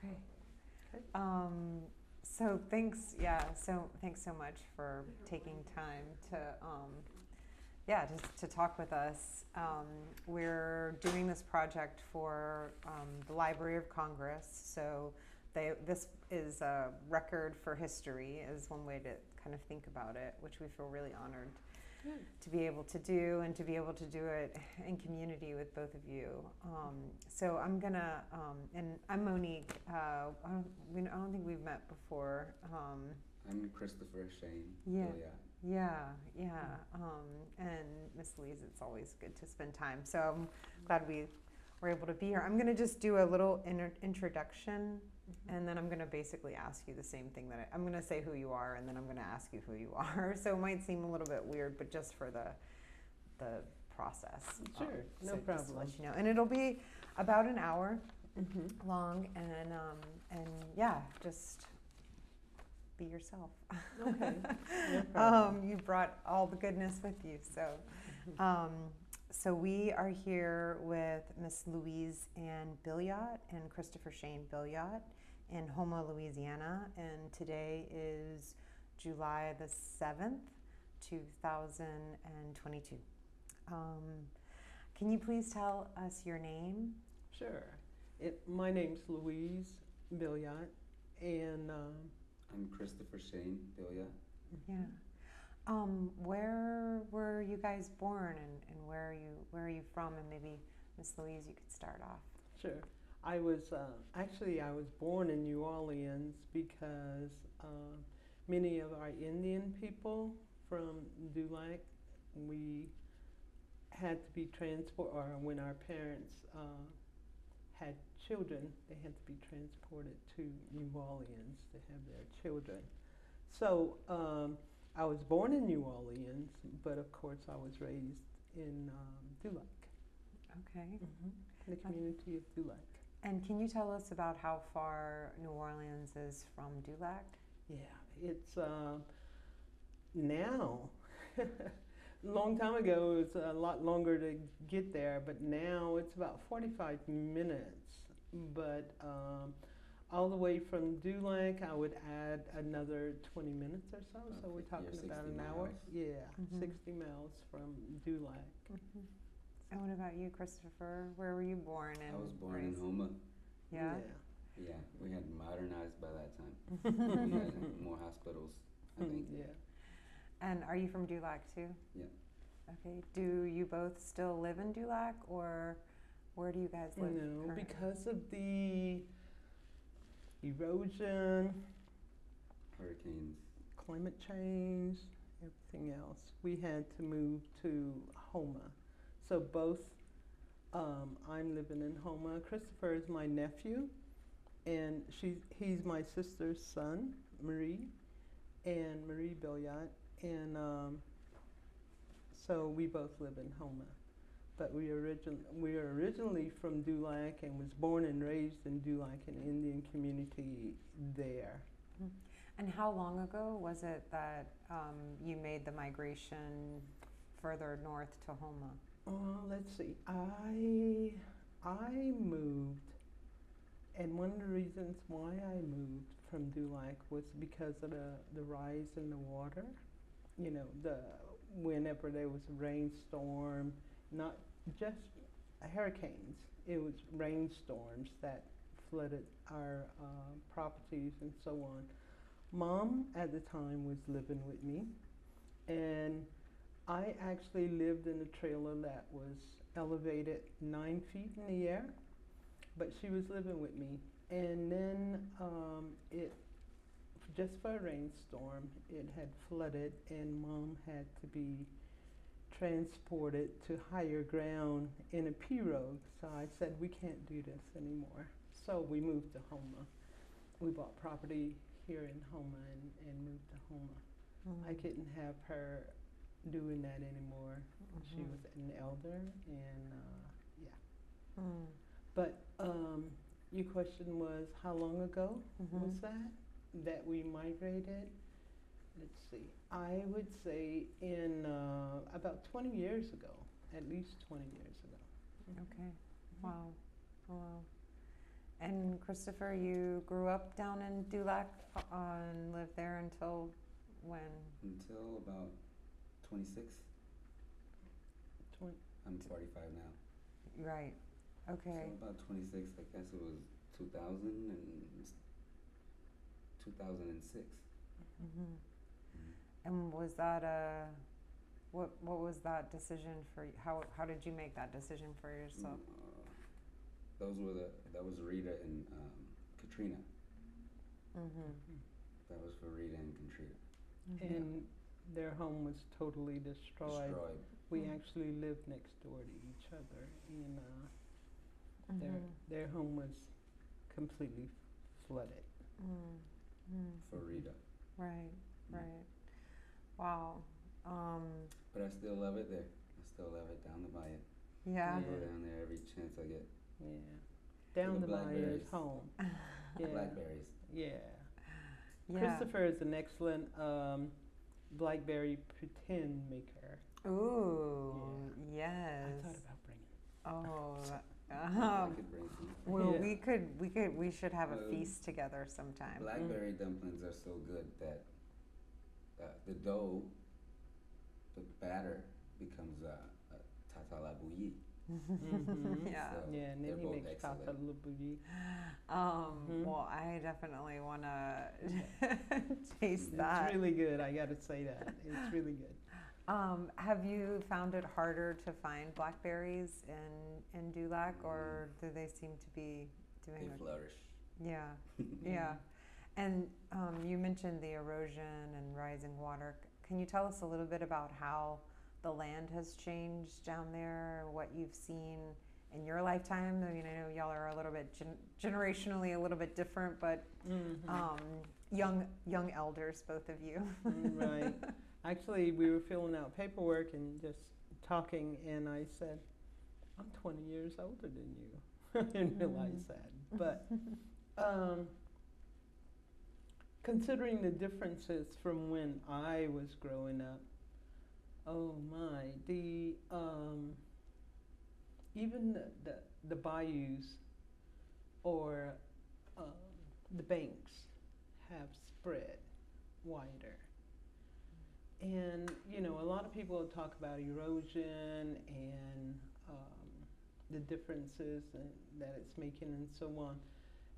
Okay. Okay. So thanks, yeah. So thanks so much for taking time to, yeah, just to talk with us. We're doing this project for the Library of Congress. So this is a record for history, is one way to kind of think about it, which we feel really honored to be able to do, and to be able to do it in community with both of you. So I'm gonna, and I'm Monique. I don't think we've met before. I'm Christopher Shane. Yeah. Billiot. Yeah. And Miss Louise, it's always good to spend time. So I'm glad we were able to be here. I'm going to just do a little introduction, and then I'm going to basically ask you the same thing that I'm going to say who you are, and then I'm going to ask you who you are. So it might seem a little bit weird, but just for the process. Sure, no so problem. Just to let you know. And it'll be about an hour long, and yeah, just be yourself. Okay. No problem. You brought all the goodness with you. So, so we are here with Miss Louise and Billiot and Christopher Shane Billiot in Houma, Louisiana. And today is July the 7th, 2022. Can you please tell us your name? Sure. My name's Louise Billiot, and I'm Christopher Shane. Billiot. Yeah. Where were you guys born, and where are you from? And maybe Miss Louise, you could start off. sure. I was born in New Orleans because many of our Indian people from Dulac, we had to be transported, or when our parents had children, they had to be transported to New Orleans to have their children. So I was born in New Orleans, but of course I was raised in Dulac. Okay. In the community of Dulac. And can you tell us about how far New Orleans is from Dulac? Yeah, it's now. Long time ago, it was a lot longer to get there, but now it's about 45 minutes. But all the way from Dulac, I would add another 20 minutes or so. So we're talking about an hour. Yeah, 60 miles from Dulac. And what about you, Christopher? Where were you born? I was born in Houma. Yeah? Yeah, we had modernized by that time. We had more hospitals, I think. Yeah. And are you from Dulac too? Yeah. Okay. Do you both still live in Dulac, or where do you guys live? No, currently? because of the erosion, Hurricanes. climate change, everything else, we had to move to Houma. So both, I'm living in Houma. Christopher is my nephew, and he's my sister's son, Marie Billiot, and so we both live in Houma. But we are originally from Dulac and was born and raised in Dulac, an Indian community there. And how long ago was it that you made the migration further north to Houma? Let's see. I moved, and one of the reasons why I moved from Dulac was because of the rise in the water. You know, whenever there was a rainstorm, not just hurricanes, it was rainstorms that flooded our properties and so on. Mom at the time was living with me, and I actually lived in a trailer that was elevated 9 feet in the air, but she was living with me. And then just for a rainstorm, it had flooded, and Mom had to be transported to higher ground in a pirogue. So I said, we can't do this anymore. So we moved to Houma. We bought property here in Houma and moved to Houma. I couldn't have her doing that anymore. She was an elder, and yeah. But your question was, how long ago was that we migrated? Let's see. I would say in about 20 years ago, at least 20 years ago. Okay. Wow. Wow. And And Christopher, you grew up down in Dulac and lived there until when? Until about 26. I'm 45 now. Right. Okay. So about 26, I guess it was 2000 and 2006. Mm-hmm. And was that what was that decision for you? How did you make that decision for yourself? That was Rita and Katrina. Mm-hmm. That was for Rita and Katrina. Mm-hmm. And their home was totally destroyed. We actually lived next door to each other, and their home was completely flooded. For Rita. Right, right. Wow. But I still love it there. I still love it down the bayou. Yeah. I go down there every chance I get. Yeah. Down the bayou is home. Yeah. Blackberries. Yeah. Yeah. Christopher is an excellent blackberry pretend maker. Ooh, Yeah. yes. I thought about bringing. Oh, I could bring some. well, Yeah. we should have a feast together sometime. Blackberry dumplings are so good that the dough, the batter becomes tatala bouillie. Yeah. So Yeah, and then they're he both makes excellent. pasta bouillie. Well, I definitely want to taste that. It's really good. I got to say that it's really good. Have you found it harder to find blackberries in Dulac, or do they seem to be doing? They flourish. Yeah, yeah. And you mentioned the erosion and rising water. Can you tell us a little bit about how the land has changed down there, what you've seen in your lifetime? I mean, I know y'all are a little bit generationally a little bit different, but young elders, both of you. Right. Actually, we were filling out paperwork and just talking, and I said, I'm 20 years older than you. I didn't realize that. But considering the differences from when I was growing up, oh my, even the bayous or the banks have spread wider. And, a lot of people talk about erosion and the differences that it's making and so on.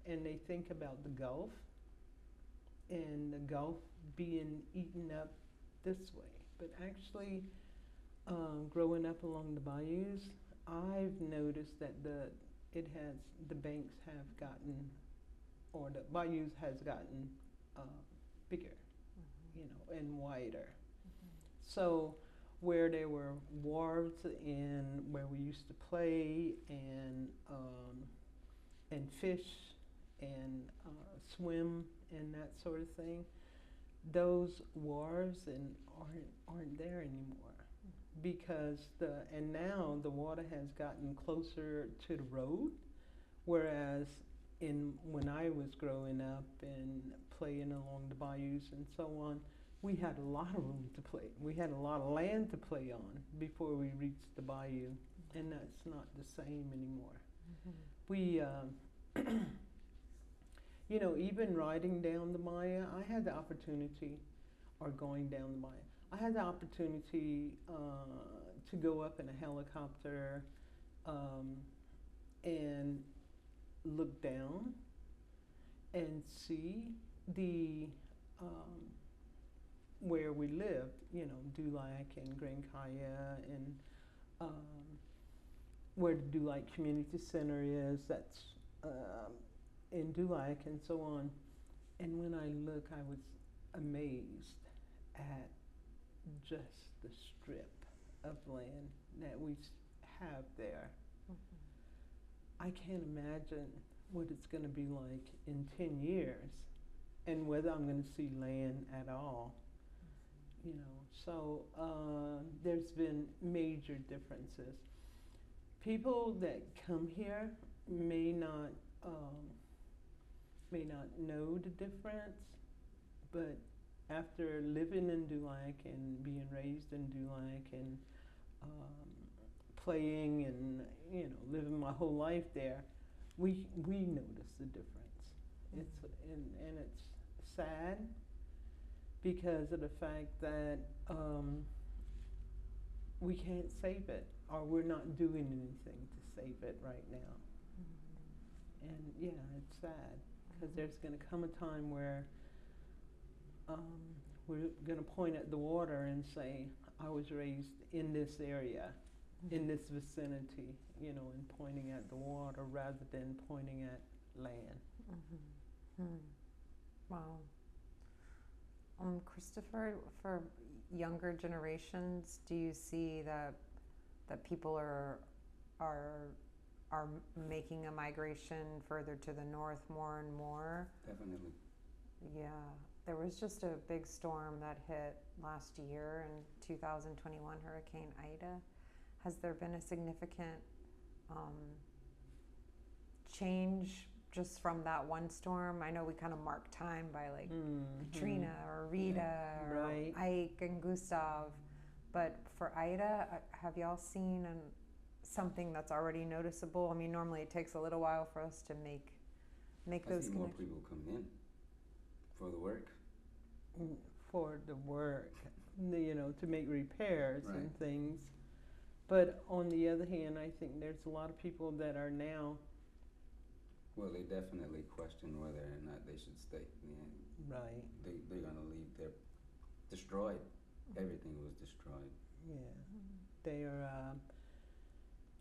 And they think about the Gulf and the Gulf being eaten up this way. But actually, growing up along the bayous, I've noticed that the banks have gotten, or the bayous has gotten bigger, and wider. So where there were wharves and where we used to play and fish and swim and that sort of thing, those wharves aren't there anymore, because now the water has gotten closer to the road, whereas when I was growing up and playing along the bayous and so on, we had a lot of room to play. We had a lot of land to play on before we reached the bayou, and that's not the same anymore. We, even riding down the Maya, I had the opportunity, or going down the Maya, I had the opportunity to go up in a helicopter and look down and see the where we lived, Dulac and Grand Kaya, and where the Dulac Community Center is, that's in Dulac and so on. And when I look, I was amazed at just the strip of land that we have there. I can't imagine what it's going to be like in 10 years and whether I'm going to see land at all. So there's been major differences. People that come here may not know the difference, but after living in Dulac and being raised in Dulac and playing and living my whole life there, we notice the difference. It's and it's sad because of the fact that we can't save it, or we're not doing anything to save it right now. And yeah, it's sad because there's going to come a time where we're going to point at the water and say, I was raised in this area, in this vicinity, you know, and pointing at the water rather than pointing at land. Wow. Christopher, for younger generations, do you see that people are making a migration further to the north more and more? Definitely. Yeah, there was just a big storm that hit last year in 2021, Hurricane Ida. Has there been a significant change just from that one storm? I know we kind of mark time by like Katrina or Rita or Right. Ike and Gustav, but for Ida, have y'all seen something that's already noticeable? I mean, normally it takes a little while for us to make I those see more connections. people come in for the work. For the work, you know, to make repairs Right. and things. But on the other hand, I think there's a lot of people that are now, Well, they definitely question whether or not they should stay. Yeah, right, they're gonna leave. They're destroyed. Everything was destroyed. yeah,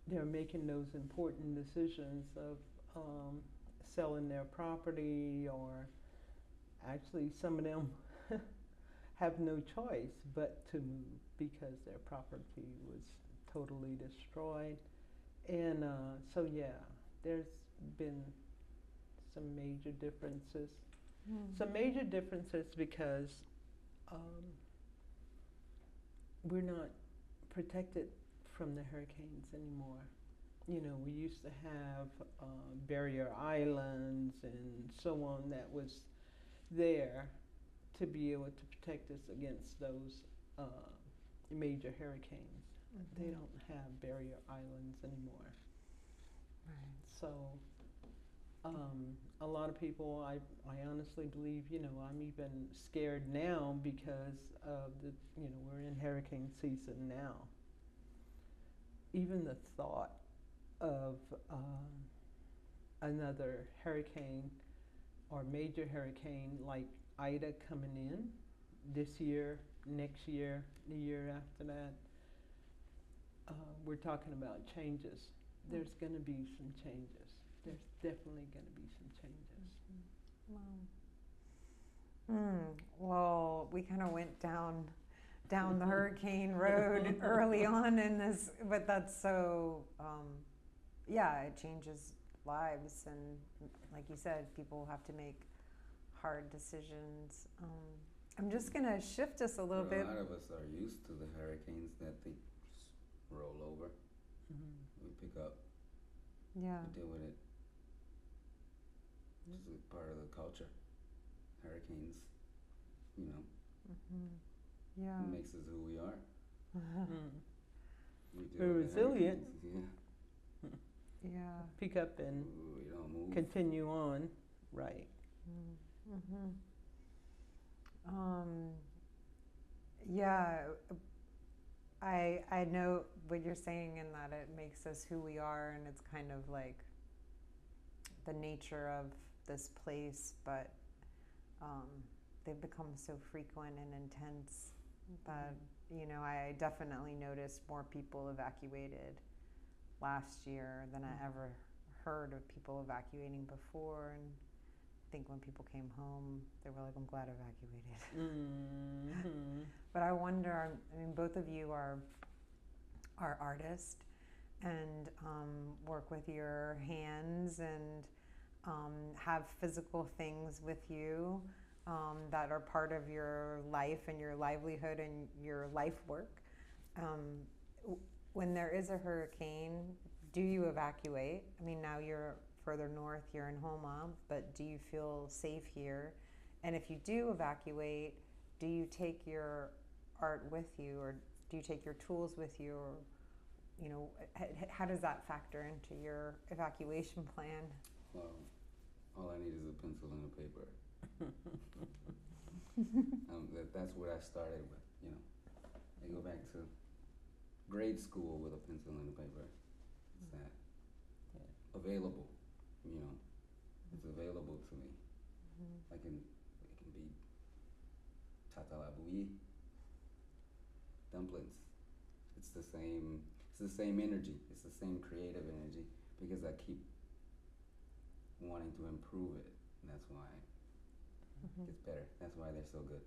they're making those important decisions of selling their property, or actually some of them have no choice but to move because their property was totally destroyed. And so yeah, there's been some major differences. Some major differences because we're not protected from the hurricanes anymore. You know, we used to have barrier islands and so on that was there to be able to protect us against those major hurricanes. They don't have barrier islands anymore. Right. So a lot of people, I honestly believe, you know, I'm even scared now because of the, you know, we're in hurricane season now. Even the thought of another hurricane or major hurricane like Ida coming in this year, next year, the year after that, we're talking about changes. There's going to be some changes. There's definitely going to be some changes. Wow. Well, we kind of went down the hurricane road early on in this, but that's so, yeah, it changes lives, and like you said, people have to make hard decisions. I'm just gonna shift us a little bit. A lot of us are used to the hurricanes that they just roll over. We pick up, Yeah. we deal with it. It's a part of the culture. Hurricanes, you know, Yeah. it makes us who we are. We deal We're with the resilient. hurricanes, Yeah. Pick up and We don't move. continue on. Right. Yeah, I know what you're saying in that it makes us who we are, and it's kind of like the nature of this place, but they've become so frequent and intense that, you know, I definitely noticed more people evacuated last year than I ever heard of people evacuating before. And I think when people came home, they were like, I'm glad I evacuated. But I wonder, I mean, both of you are artists and work with your hands and have physical things with you that are part of your life and your livelihood and your life work. When there is a hurricane, do you evacuate? I mean, now you're further north, you're in Houma, but do you feel safe here? And if you do evacuate, do you take your art with you, or do you take your tools with you, you know, how does that factor into your evacuation plan? Well, all I need is a pencil and a paper. That's what I started with, you know. I go back to grade school with a pencil and a paper. It's that available, you know. It's available to me. It can be tatalabui, dumplings. It's the same energy. It's the same creative energy because I keep wanting to improve it. And that's why it gets better. That's why they're so good.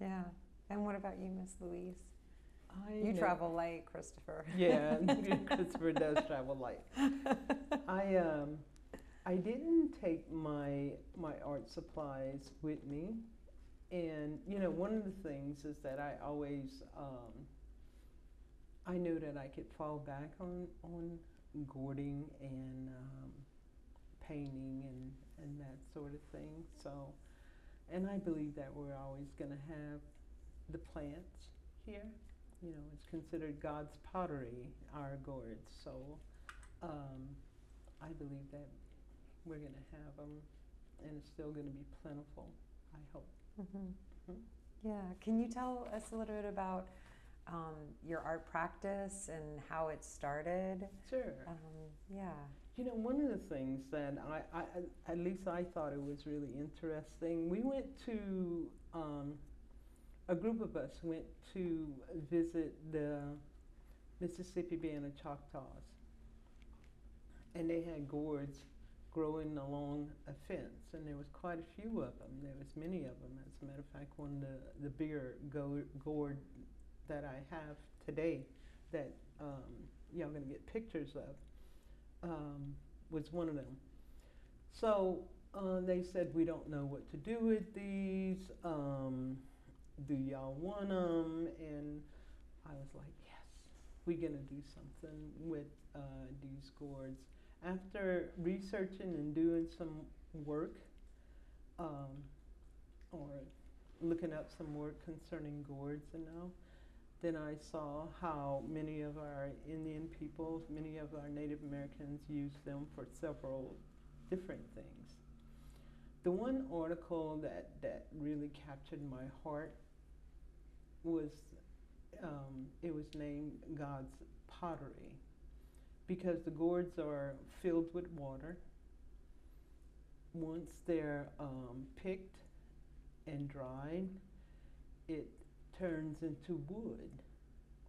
Yeah. And what about you, Miss Louise? You travel light, Christopher. Yeah, Christopher does travel light. I didn't take my art supplies with me, and you know, one of the things is that I always I knew that I could fall back on gourding and painting and that sort of thing. So, and I believe that we're always going to have the plants here. You know, it's considered God's pottery, our gourds. So I believe that we're going to have them, and it's still going to be plentiful, I hope. Yeah. Can you tell us a little bit about your art practice and how it started? Sure. Yeah. You know, one of the things that I at least I thought it was really interesting, we went to, a group of us went to visit the Mississippi Band of Choctaws. And they had gourds growing along a fence, and there was quite a few of them. There was many of them. As a matter of fact, one of the bigger gourd that I have today that y'all gonna get pictures of was one of them. So they said, we don't know what to do with these. Do y'all want them? And I was like, yes, we're gonna do something with these gourds. After researching and doing some work, or looking up some work concerning gourds and all, then I saw how many of our Indian peoples, many of our Native Americans use them for several different things. The one article that really captured my heart was, it was named God's Pottery, because the gourds are filled with water. Once they're picked and dried, it turns into wood,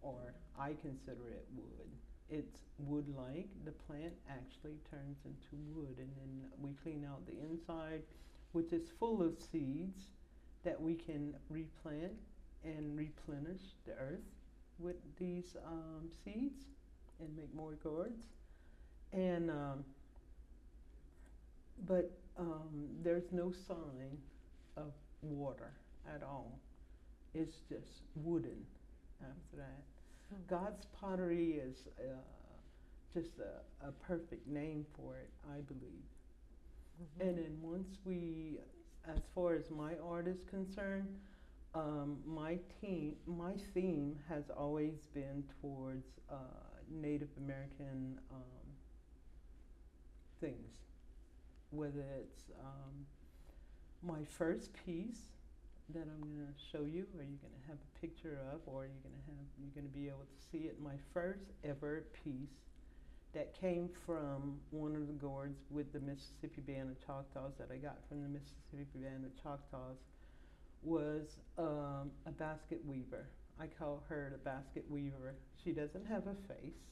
or I consider it wood. It's wood-like. The plant actually turns into wood, and then we clean out the inside, which is full of seeds that we can replant and replenish the earth with these seeds and make more gourds. And but there's no sign of water at all. It's just wooden after that. God's Pottery is just a perfect name for it, I believe. And then once we, as far as my art is concerned, my theme has always been towards Native American things. Whether it's my first piece that I'm going to show you, or you're going to have a picture of, or you're going to be able to see it. My first ever piece that came from one of the gourds with the Mississippi Band of Choctaws that I got from the Mississippi Band of Choctaws was a basket weaver. I call her the basket weaver. She doesn't have a face.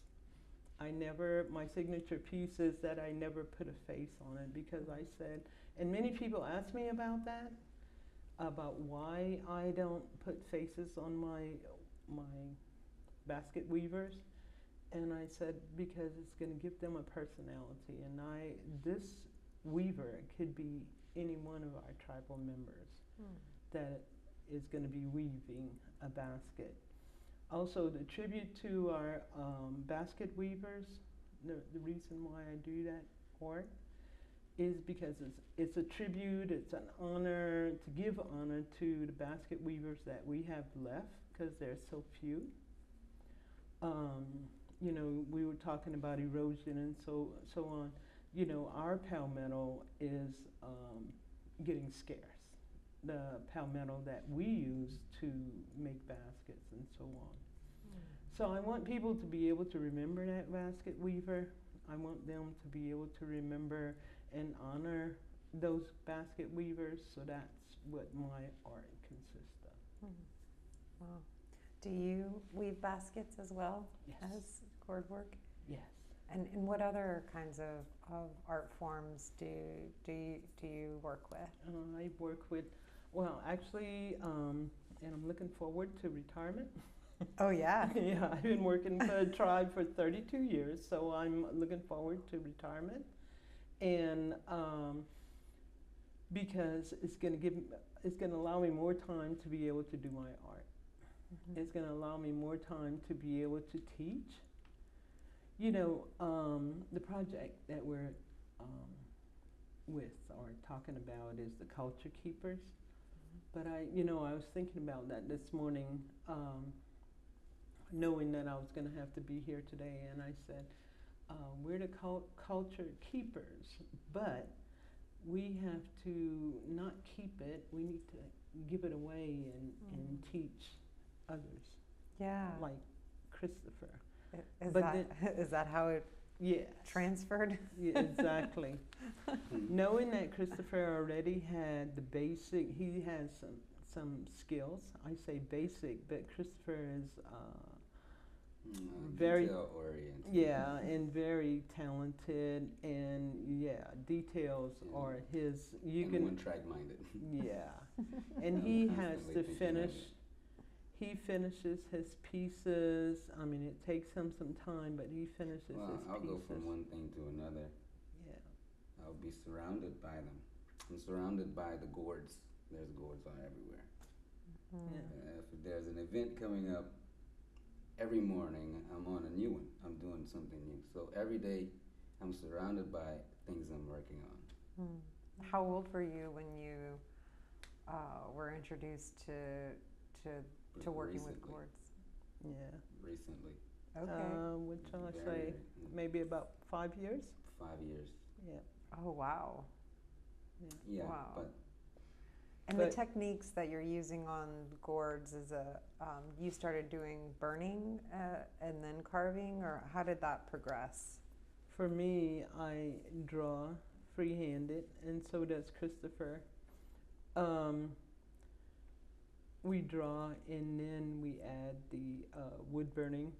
My signature piece is that I never put a face on it, because I said, and many people ask me about that, about why I don't put faces on my basket weavers. And I said, because it's going to give them a personality. And this weaver could be any one of our tribal members that is going to be weaving a basket. Also, the tribute to our basket weavers, the reason why I do that art is because it's a tribute, it's an honor, to give honor to the basket weavers that we have left, because there's so few. you know, we were talking about erosion and so on. You know, our palmetto is getting scarce. The palmetto that we use to make baskets and so on. So I want people to be able to remember that basket weaver. I want them to be able to remember and honor those basket weavers. So that's what my art consists of. Wow. Do you weave baskets as well Yes. as cord work? Yes. And what other kinds of art forms do you work with? I work with, well, actually, and I'm looking forward to retirement. Oh yeah. Yeah, I've been working for the tribe for 32 years, so I'm looking forward to retirement. And because it's going to allow me more time to be able to do my art. Mm-hmm. It's going to allow me more time to be able to teach. You know, the project that we're with or talking about is the Culture Keepers. But I was thinking about that this morning, knowing that I was going to have to be here today, and I said, we're the culture keepers, but we have to not keep it, we need to give it away and teach others, Yeah. like Christopher. Is that how it Yes. transferred? Yeah, exactly. Knowing that Christopher already had the basic, he has some skills. I say basic, but Christopher is very detail oriented. yeah, and very talented, and yeah, details are his. You and can one track minded. yeah, and he has Constantly to thinking of finish. it. He finishes his pieces. I mean, it takes him some time, but he finishes Well, his I'll pieces. go from one thing to another. Yeah. I'll be surrounded by them. I'm surrounded by the gourds. There's gourds on everywhere. Mm. Yeah. If there's an event coming up, every morning I'm on a new one. I'm doing something new. So every day I'm surrounded by things I'm working on. Mm. How old were you when you were introduced to working with Recently. cords? Yeah. Recently. Okay. What shall I Very- say? Maybe about 5 years. 5 years. Yeah. Oh wow. Yeah, Wow. but And But- the techniques that you're using on gourds is you started doing burning and then carving, or how did that progress? For me, I draw free-handed, and so does Christopher. We draw, and then we add the wood burning.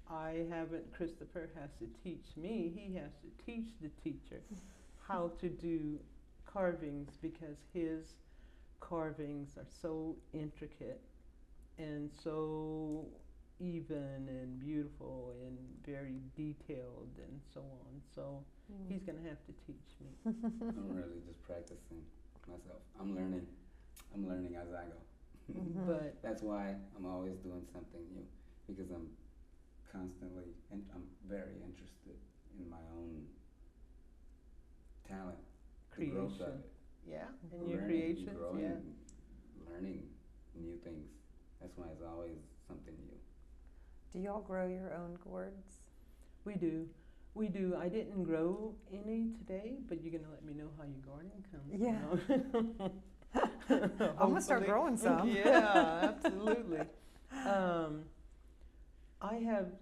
I haven't. Christopher has to teach me. He has to teach the teacher how to do carvings, because his carvings are so intricate and so even and beautiful and very detailed and so on. So he's going to have to teach me. I'm really just practicing myself. I'm learning as I go. Mhm. But That's why I'm always doing something new, because I'm constantly, and I'm very interested in my own talent, the growth of creation, it. yeah, and your Learning, creations, growing, yeah. learning new things. That's why it's always something new. Do you all grow your own gourds? We do. I didn't grow any today, but you're gonna let me know how your garden comes. Yeah. You I'm gonna start Hopefully. growing some. Yeah, absolutely. I have.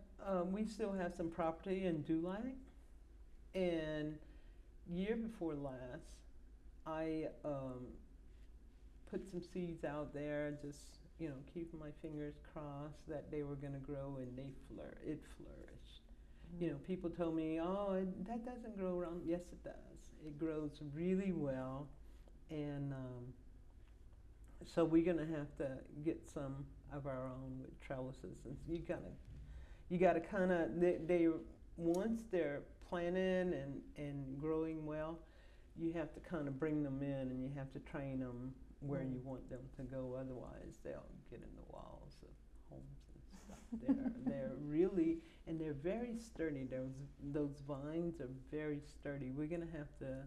We still have some property in Dulac, and year before last, I put some seeds out there, just keeping my fingers crossed that they were gonna grow, and it flourished. You know, people told me, "Oh, that doesn't grow around." Yes, it does. It grows really well, and so we're gonna have to get some of our own with trellises. And you gotta kind of they once they're planted and growing well, you have to kind of bring them in, and you have to train them where you want them to go. Otherwise, they'll get in the walls of homes and stuff. They're really, and they're very sturdy. Those vines are very sturdy. We're gonna have to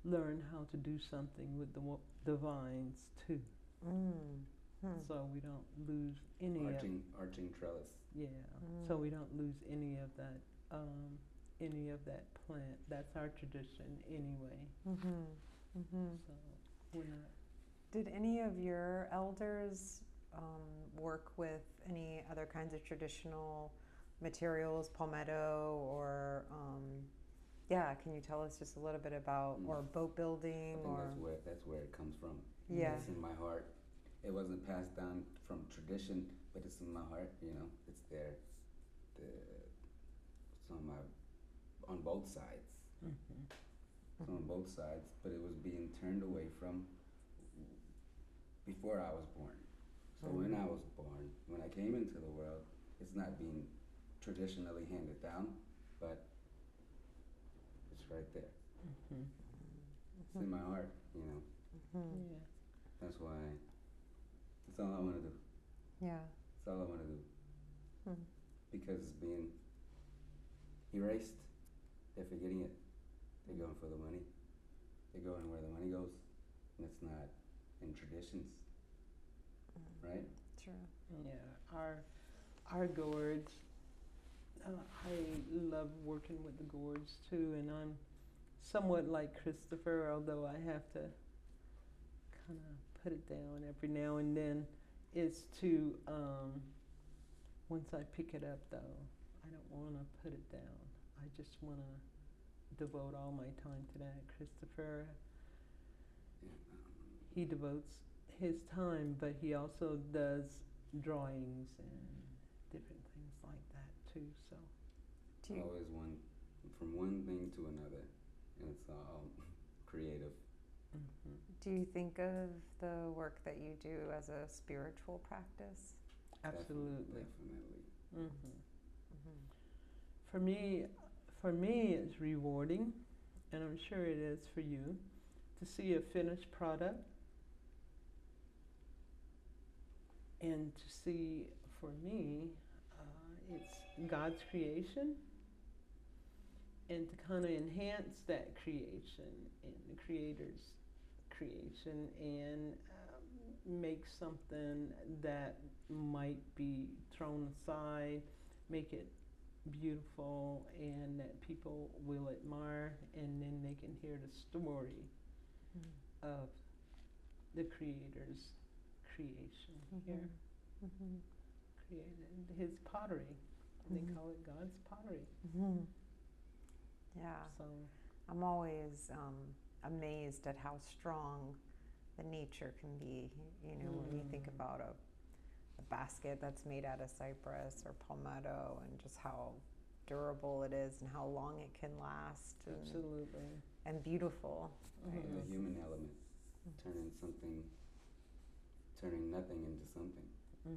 learn how to do something with the vines too. so we don't lose any of arching trellis. yeah. So we don't lose any of that plant. That's our tradition anyway. So we're not. Did any of your elders work with any other kinds of traditional materials, palmetto, or yeah? Can you tell us just a little bit about or boat building, I or think that's where it comes from. yeah? It's in my heart. It wasn't passed down from tradition, but it's in my heart. You know, it's there. It's on both sides. It's on both sides, but it was being turned away from before I was born. So when I was born, when I came into the world, it's not being traditionally handed down, but it's right there. It's in my heart, you know. Yeah. That's why. That's all I want to do. Yeah. That's all I want to do. Because it's being erased. They're forgetting it. They're going for the money. They're going where the money goes, and it's not in traditions, right? True. Yeah. Our gourds. I love working with the gourds too, and I'm somewhat like Christopher, although I have to kind of put it down every now and then. Is to once I pick it up, though, I don't want to put it down. I just want to devote all my time to that. Christopher, he devotes his time, but he also does drawings and different things like that too. So Always from one thing to another, and it's all creative. Do you think of the work that you do as a spiritual practice? absolutely. Definitely. For me, it's rewarding, and I'm sure it is for you, to see a finished product and to see, for me, it's God's creation, and to kind of enhance that creation and the Creator's creation and make something that might be thrown aside, make it beautiful, and that people will admire, and then they can hear the story of the Creator's creation here. Created his pottery. They call it God's pottery. Yeah. So I'm always amazed at how strong the nature can be. You know, when you think about a basket that's made out of cypress or palmetto, and just how durable it is and how long it can last. absolutely. And beautiful. And the human element, turning nothing into something. Yeah.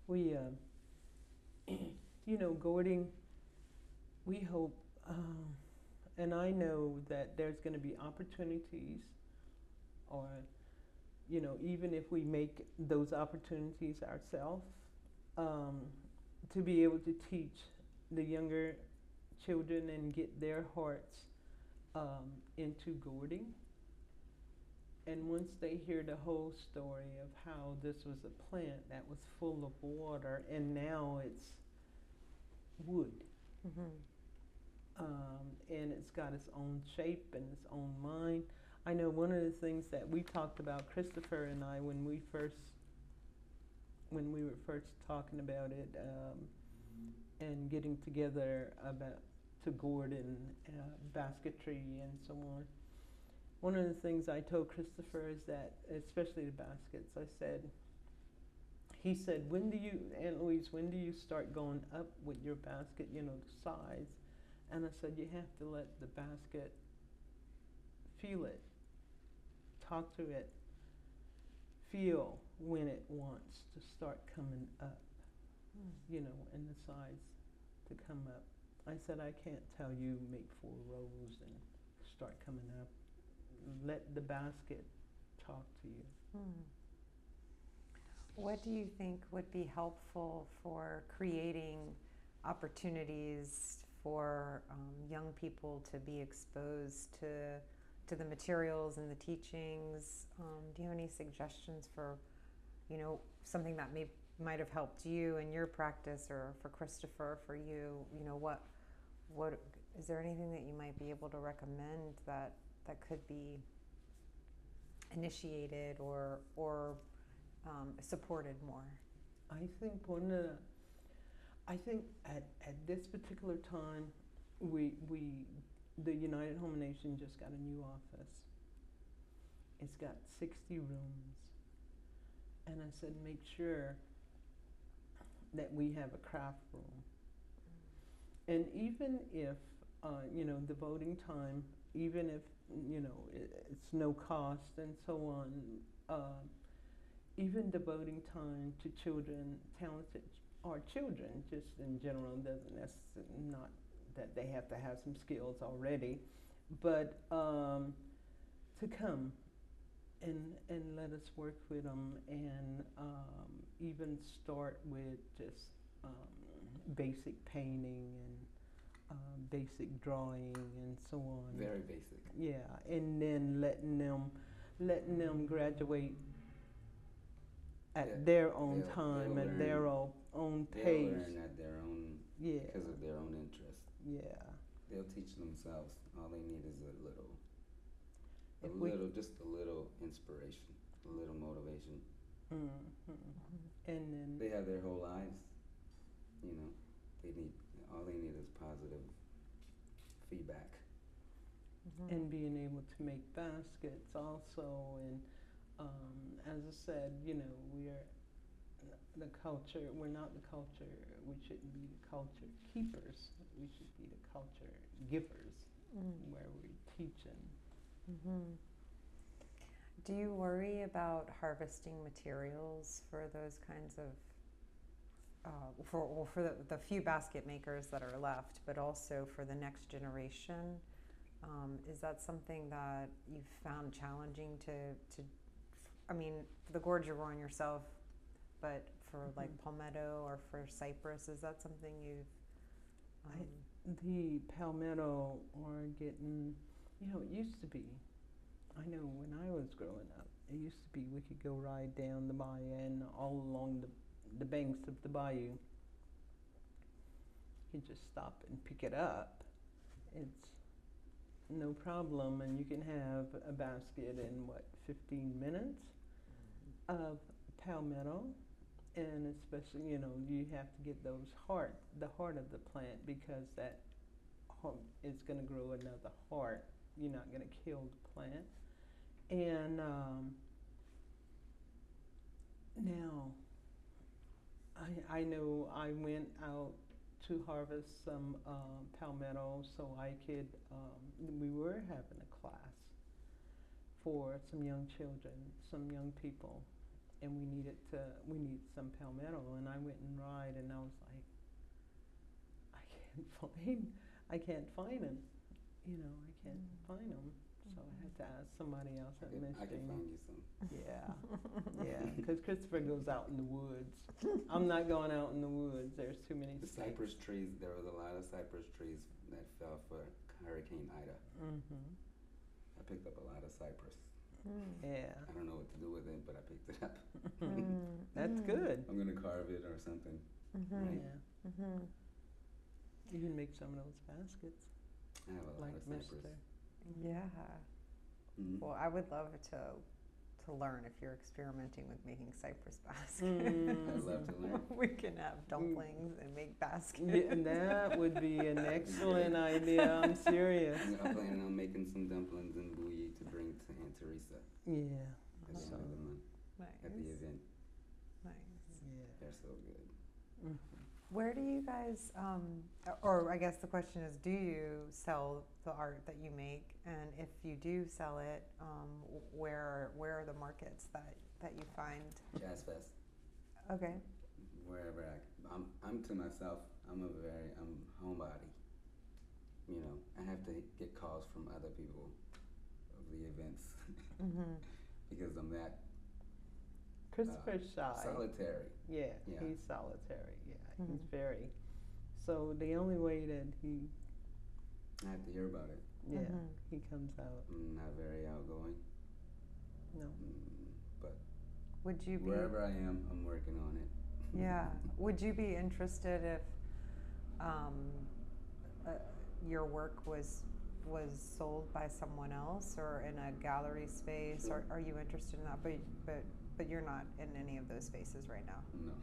We, Gordon, we hope, and I know that there's going to be opportunities, or, even if we make those opportunities ourselves, to be able to teach the younger children and get their hearts into gourding. And once they hear the whole story of how this was a plant that was full of water and now it's wood, and it's got its own shape and its own mind. I know one of the things that we talked about, Christopher and I, when we were first talking about it, and getting together to gourd and basketry and so on. One of the things I told Christopher is that, especially the baskets, he said, Aunt Louise, when do you start going up with your basket, the size? And I said, you have to let the basket feel it, talk to it, feel when it wants to start coming up, and the size to come up. I said, I can't tell you make 4 rows and start coming up. Let the basket talk to you. What do you think would be helpful for creating opportunities for young people to be exposed to to the materials and the teachings? Do you have any suggestions for, something that might have helped you in your practice, or for Christopher, for you? What is there anything that you might be able to recommend that could be initiated or supported more? I think at this particular time, the United Houma Nation just got a new office. It's got 60 rooms. And I said, make sure that we have a craft room. And even if, the voting time, even if, it's no cost and so on, even devoting time to children, talented, or children just in general, doesn't necessarily, not that they have to have some skills already, but to come and let us work with them, and even start with just basic painting and basic drawing and so on. Very basic. Yeah, and then letting them graduate at their own time, at their own pace. They'll learn at their own, yeah, because of their own interest. Yeah. They'll teach themselves. All they need is just a little inspiration, a little motivation. And then they have their whole lives. All they need is positive feedback. And being able to make baskets also, and as I said, we're the culture. We're not the culture. We shouldn't be the culture keepers. We should be the culture givers, where we're teaching. Do you worry about harvesting materials for those kinds of, for the few basket makers that are left, but also for the next generation? Is that something that you've found challenging to I mean, the gourd you're growing yourself, but for like palmetto or for cypress, is that something you've... The palmetto are getting, it used to be, I know when I was growing up, it used to be we could go ride down the bayou, and all along the banks of the bayou, you could just stop and pick it up. It's no problem, and you can have a basket in 15 minutes of palmetto. And especially, you have to get the heart of the plant, because that is going to grow another heart. You're not going to kill the plant. And now, I know I went out to harvest some palmetto, so I could, we were having a class for some young children, some young people, and we needed some palmetto, and I went and ride, and I was like, I can't find them, I can't find them. So I had to ask somebody else at Michigan. I can find you some. Yeah, because Christopher goes out in the woods. I'm not going out in the woods. There's too many The cypress trees, there was a lot of cypress trees that fell for Hurricane Ida. I picked up a lot of cypress. Yeah. I don't know what to do with it, but I picked it up. That's good. I'm going to carve it or something. Right? Yeah. You can make some of those baskets. I have a lot of cypress. Yeah. Well, I would love to learn if you're experimenting with making cypress baskets. I'd love to learn. We can have dumplings and make baskets. Yeah, that would be an excellent idea. I'm serious. I'm planning on making some dumplings in Billiot to bring to Aunt Teresa. Yeah. At the end of the month. Nice. At the event. Nice. Yeah. They're so good. Where do you guys, or I guess the question is, do you sell the art that you make? And if you do sell it, where are the markets that you find? Jazz Fest. Okay. Wherever I'm to myself, I'm homebody. I have to get calls from other people of the events because I'm that Christopher's shy. solitary. Yeah, he's solitary. Yeah, he's very. So the only way that he I have to hear about it. Yeah, Mhm. he comes out. I'm not very outgoing, No. but Would you be? wherever I am, I'm working on it. Yeah. Would you be interested if um, uh, your work was sold by someone else or in a gallery space? Sure. Are you interested in that? But you're not in any of those spaces right now. No.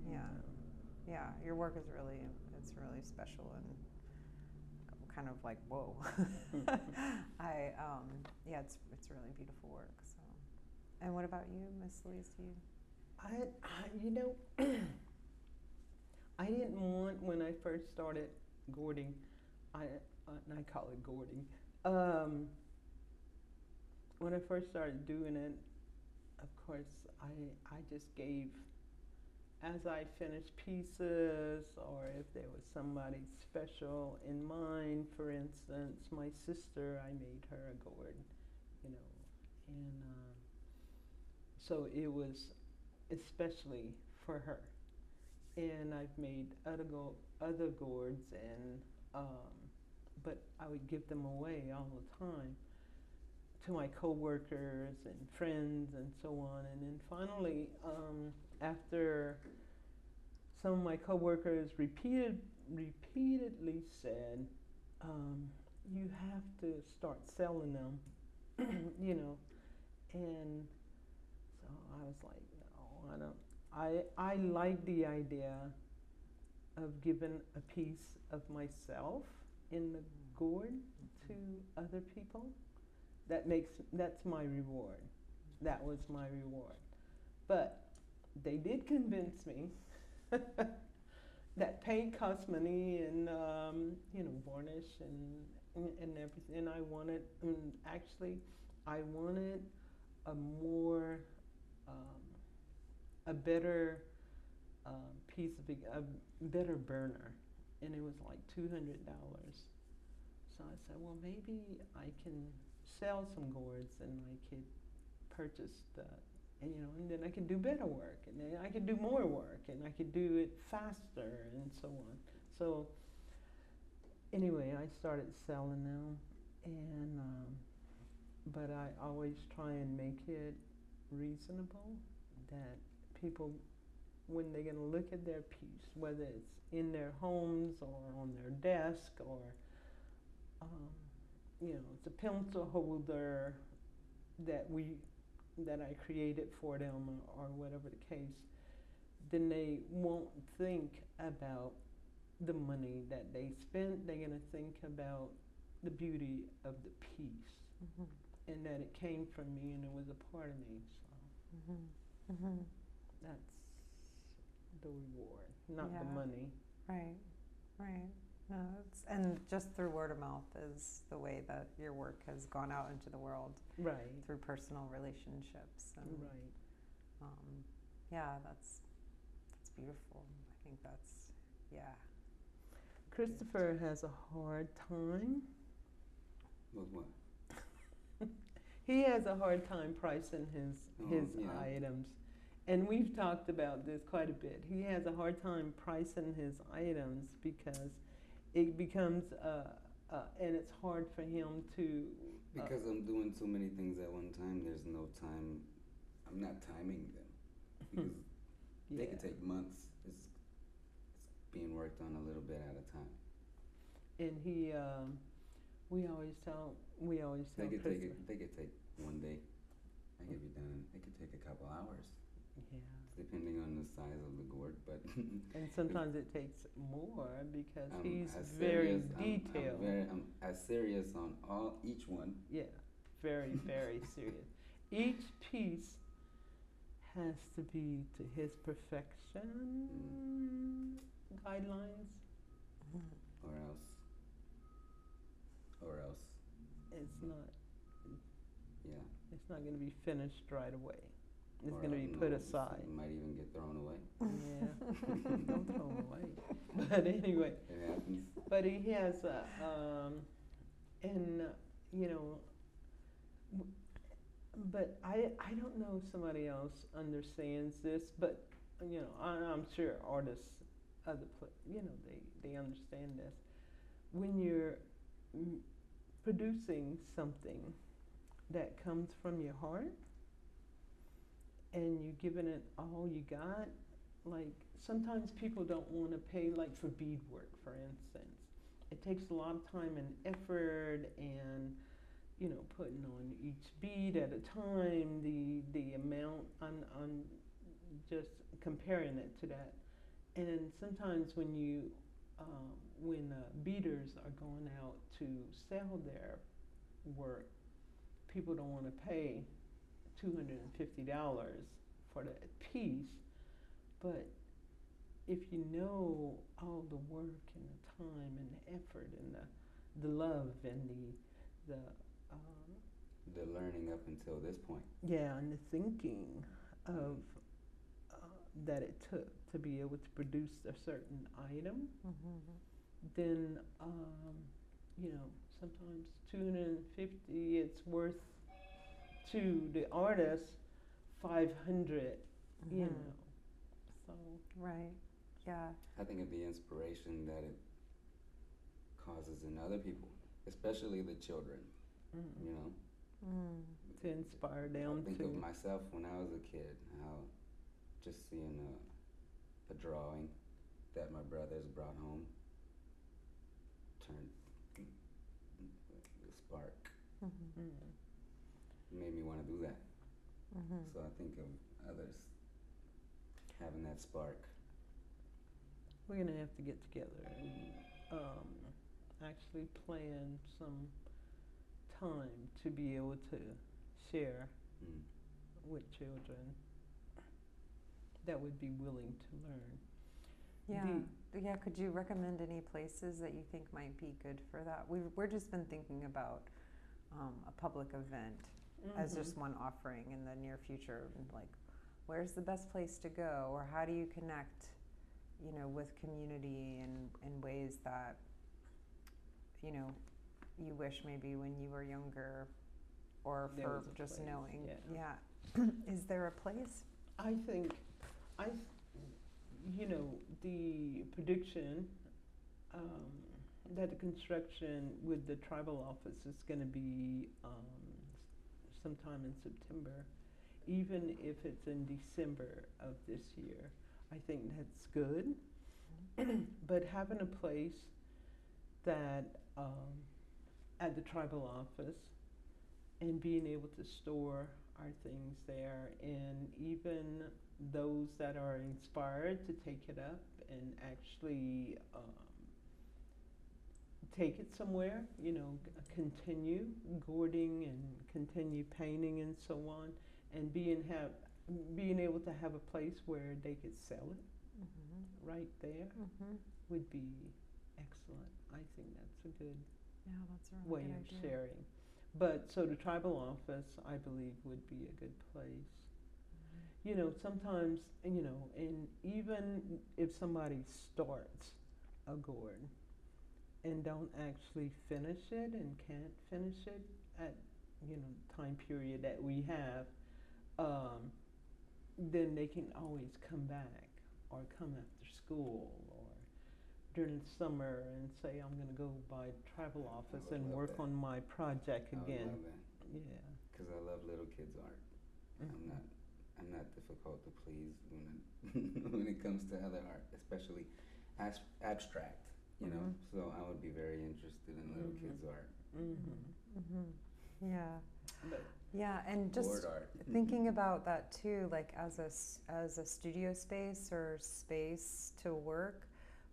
Yeah. No. Yeah. Your work is really special and kind of like whoa. Yeah, it's really beautiful work. So, and what about you, Miss Louise? Do you? You know, I didn't want when I first started gording. And I call it gording. When I first started doing it, of course, I just gave as I finished pieces, or if there was somebody special in mind. For instance, my sister, I made her a gourd, you know, and so it was especially for her. And I've made other gourds, and but I would give them away all the time to my coworkers and friends and so on. And then finally, after some of my coworkers repeatedly said, "You have to start selling them," you know, and so I was like, "No, I don't." I like the idea of giving a piece of myself in the gourd to other people. That's my reward. That was my reward. But they did convince me that paint costs money, and you know, varnish and everything. And I wanted, actually, I wanted a more a better piece of a better burner, and it was like $200. So I said, well, maybe I can sell some gourds, and I could purchase the, and you know, and then I could do better work, and then I could do more work, and I could do it faster, and so on. So anyway, I started selling them, and but I always try and make it reasonable, that people, when they're going to look at their piece, whether it's in their homes or on their desk, or you know, it's a pencil holder that I created for them, or whatever the case, then they won't think about the money that they spent. They're going to think about the beauty of the piece, and that it came from me and it was a part of me. So that's the reward, not the money. Right, right. No, and just through word of mouth is the way that your work has gone out into the world. Right. Through personal relationships. And, right. Yeah, that's beautiful. I think that's, yeah. Christopher has a hard time. With what? He has a hard time pricing his items. And we've talked about this quite a bit. He has a hard time pricing his items because it becomes, and it's hard for him to. Because I'm doing so many things at one time, there's no time. I'm not timing them. Because they could take months. It's being worked on a little bit at a time. And he, we always tell They could Christopher. they could take one day. I could be done. It could take a couple hours. Yeah. Depending on the size of the gourd, but And sometimes it takes more because I'm he's as very serious- detailed. I'm as serious on each one. Yeah, very, very serious. Each piece has to be to his perfection guidelines. Or else, It's not. yeah. It's not going to be finished right away. It's Or going to be no, put it aside. might even get thrown away. Yeah, don't throw them away. But anyway, It happens. but he has and you know, but I don't know if somebody else understands this, but you know, I'm sure artists, you know, they understand this. When you're producing something that comes from your heart and you're giving it all you got. Like sometimes people don't want to pay, like for beadwork, for instance. It takes a lot of time and effort, and putting on each bead at a time. The amount I'm just comparing it to that. And sometimes when beaders are going out to sell their work, people don't want to pay $250 for that piece. But if you know all the work and the time and the effort and the love and the learning up until this point. yeah, and the thinking of that it took to be able to produce a certain item, then sometimes 250, it's worth to the artist 500, so Right. Yeah. I think of the inspiration that it causes in other people, especially the children. You know, to inspire I them think to of myself when I was a kid, how just seeing a drawing that my brothers brought home turned the spark. Made me want to do that. So I think of others having that spark. We're gonna have to get together and actually plan some time to be able to share with children that would be willing to learn. Yeah. Could you recommend any places that you think might be good for that? We're just been thinking about a public event as just one offering in the near future. Like, where's the best place to go, or how do you connect, with community in ways that, you wish maybe when you were younger, or There for was a just place, knowing. yeah. Is there a place? I think, the prediction that the construction with the tribal office is going to be sometime in September, even if it's in December of this year. I think that's good. But having a place that at the tribal office and being able to store our things there, and even those that are inspired to take it up and actually take it somewhere, continue gording and continue painting and so on, and being able to have a place where they could sell it right there would be excellent. I think that's a good That's a way really of good idea. sharing. But so the tribal office, I believe, would be a good place. Sometimes, and even if somebody starts a gourd and don't actually finish it and can't finish it at, time period that we have, then they can always come back or come after school or during the summer and say, I'm going to go by the tribal office and work on my project again. I would love that. Yeah. Because I love little kids' art. I'm not difficult to please when it comes to other art, especially abstract. So I would be very interested in little kids' art. Yeah. But Yeah, and just Board art. thinking about that too, like as a studio space or space to work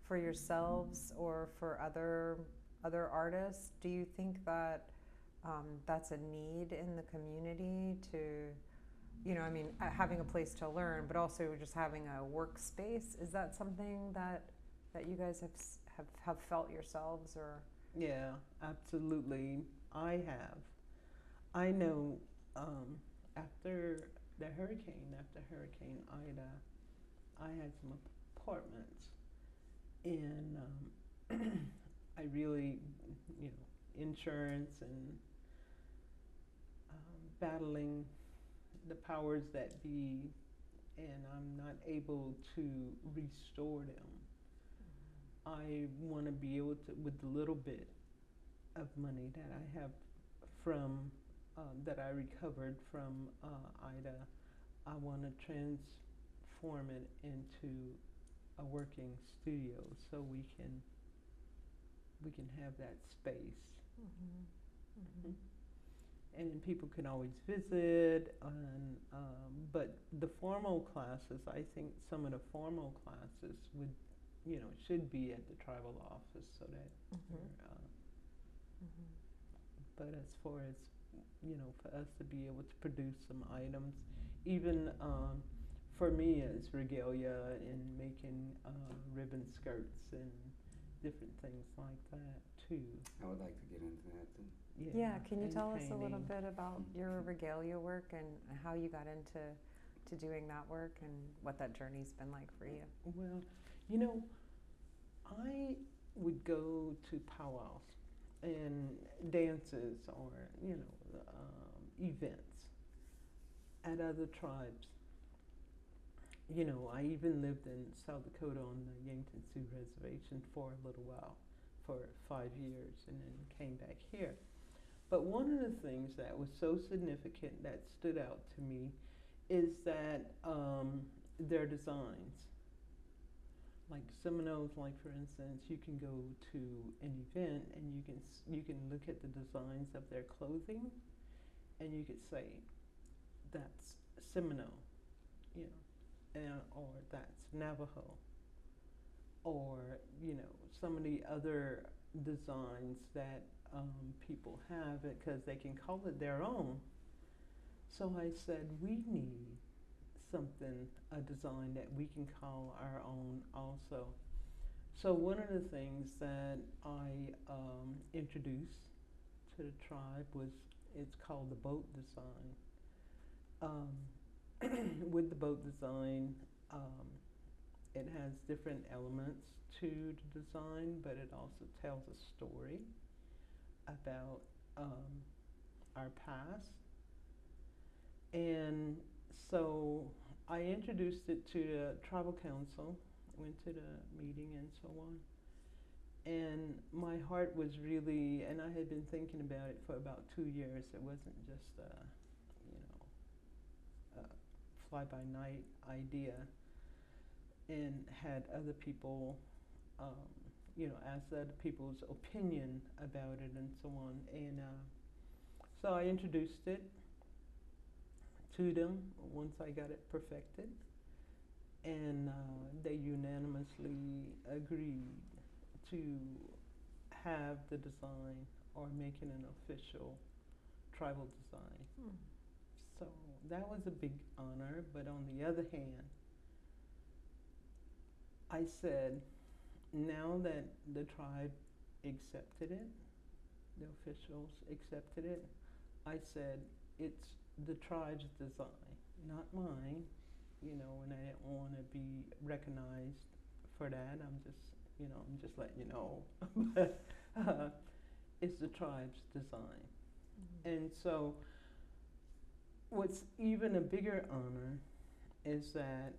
for yourselves or for other artists, do you think that that's a need in the community to, having a place to learn, but also just having a workspace? Is that something that you guys have felt yourselves, or? yeah, absolutely. I have. I know after Hurricane Ida, I had some apartments, and I really, insurance and battling the powers that be, and I'm not able to restore them. I want to be able to, with the little bit of money that I have from that I recovered from Ida, I want to transform it into a working studio so we can have that space. Mm-hmm. And people can always visit, and but the formal classes, I think some of the formal classes would, should be at the tribal office so that. But as far as for us to be able to produce some items, even for me as regalia and making ribbon skirts and different things like that too. I would like to get into that too. Yeah, can you and tell us a little painting. bit about your regalia work and how you got into doing that work and what that journey's been like for you? Well, I would go to powwows and dances or events at other tribes. I even lived in South Dakota on the Yankton Sioux Reservation for a little while, for 5 years, and then came back here. But one of the things that was so significant that stood out to me is that their designs. Like Seminoles, like for instance, you can go to an event and you can look at the designs of their clothing, and you could say, that's Seminole, or that's Navajo, or some of the other designs that people have, because they can call it their own. So I said, we need a design that we can call our own also. So one of the things that I introduced to the tribe it's called the boat design. With the boat design, it has different elements to the design, but it also tells a story about our past. And so I introduced it to the tribal council, went to the meeting and so on. And my heart was really, and I had been thinking about it for about 2 years. It wasn't just a fly-by-night idea, and had other people, asked other people's opinion about it and so on. And so I introduced it to them once I got it perfected, and they unanimously agreed to have the design or make it an official tribal design. So that was a big honor, but on the other hand, I said, now that the tribe accepted it, the officials accepted it, I said, it's the tribe's design, not mine, and I didn't want to be recognized for that. I'm just letting you know. But it's the tribe's design. And so what's even a bigger honor is that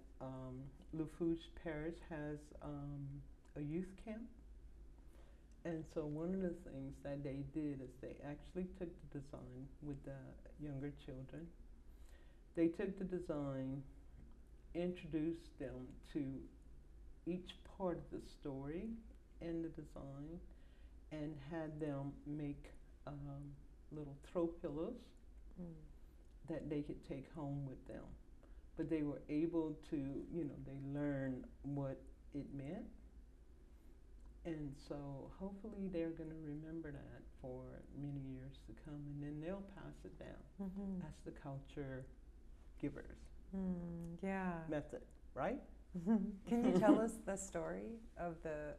Lafourche Parish has a youth camp. And so one of the things that they did is they actually took the design with the younger children. They took the design, introduced them to each part of the story in the design, and had them make little throw pillows that they could take home with them. But they were able to, they learned what it meant. And so hopefully they're going to remember that for many years to come, and then they'll pass it down. That's the culture givers method, right? Can you tell us the story of the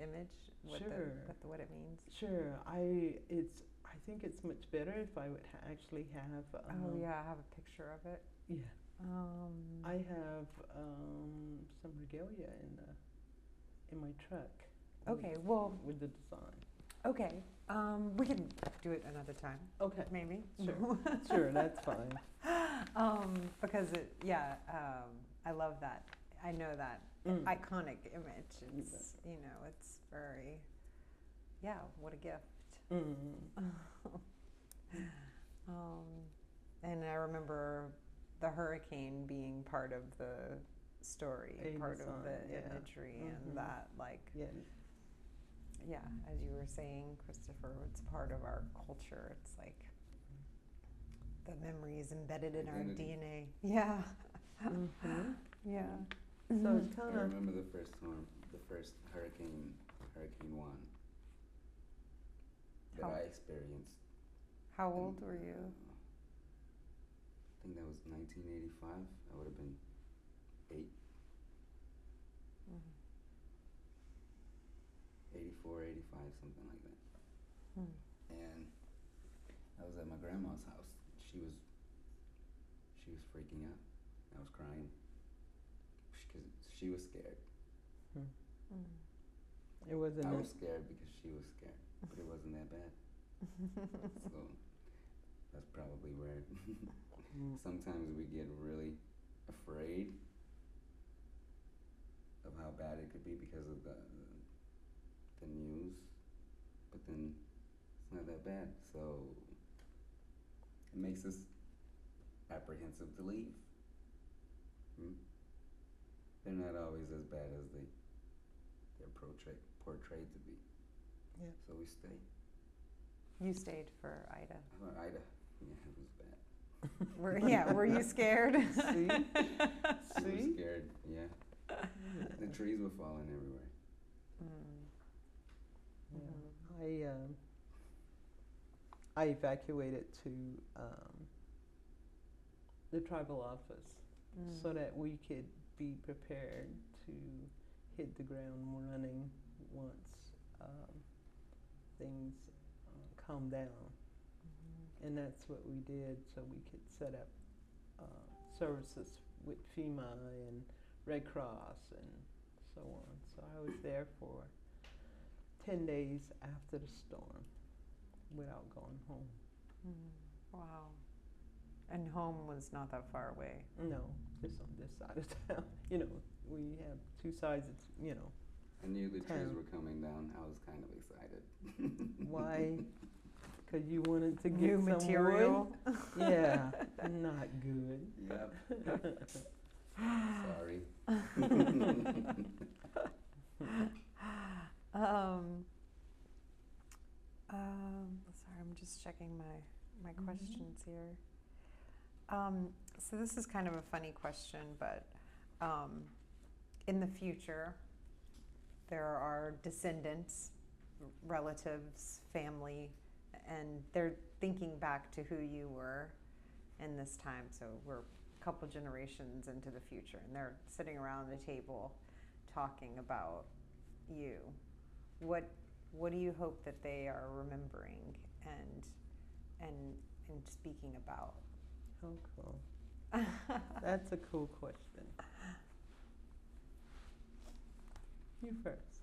image, what Sure. What it means? Sure. I think it's much better if I would actually have. I have a picture of it. Yeah. I have some regalia in my truck. Okay. Well. With the design. Okay. We can do it another time. Okay. Maybe. Sure. Sure. That's fine. Because I love that. I know that iconic image. It's it's very, what a gift. And I remember the hurricane being part of the story, part of the imagery, and that, like, yeah, as you were saying, Christopher, it's part of our culture. It's like the memory is embedded in our DNA. Yeah. Yeah. So it's I kind of. remember the first storm, the first Hurricane One that I experienced. How old were you? I think that was 1985. I would have been 8. 84, 85, something like that. And I was at my grandma's house. She was freaking out. I was crying because she was scared. It wasn't. I was scared because she was scared, but it wasn't that bad. So that's probably where sometimes we get really afraid of how bad it could be because of the news, but then it's not that bad, so it makes us apprehensive to leave. They're not always as bad as they're portrayed to be. Yeah. So we stay. You stayed for Ida. Oh, Ida, yeah, it was bad. Were you scared? See? I was scared, yeah. The trees were falling everywhere. Yeah. I evacuated to the tribal office so that we could be prepared to hit the ground running once things calm down. And that's what we did, so we could set up services with FEMA and Red Cross and so on. So I was there for 10 days after the storm without going home. Wow. And home was not that far away. No, just on this side of town. You know, we have two sides, you know. I knew the trees were coming down. I was kind of excited. Why? Because you wanted to get New some material. wood? Yeah, not good. Yep. Sorry. Sorry, I'm just checking my questions here. So this is kind of a funny question, but in the future, there are descendants, relatives, family, and they're thinking back to who you were in this time. So we're a couple generations into the future, and they're sitting around the table talking about you. What do you hope that they are remembering and speaking about? Oh, cool. That's a cool question. You first.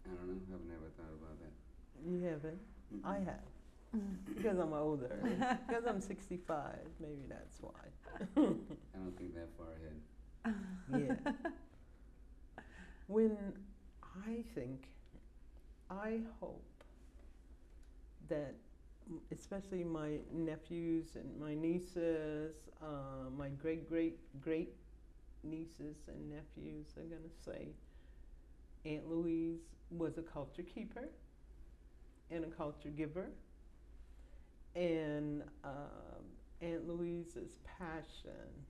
I don't know. I've never thought about that. You haven't? I have. Because I'm older. Because I'm 65. Maybe that's why. I don't think that far ahead. Yeah. When I hope that especially my nephews and my nieces, my great nieces and nephews are going to say Aunt Louise was a culture keeper and a culture giver. And Aunt Louise's passion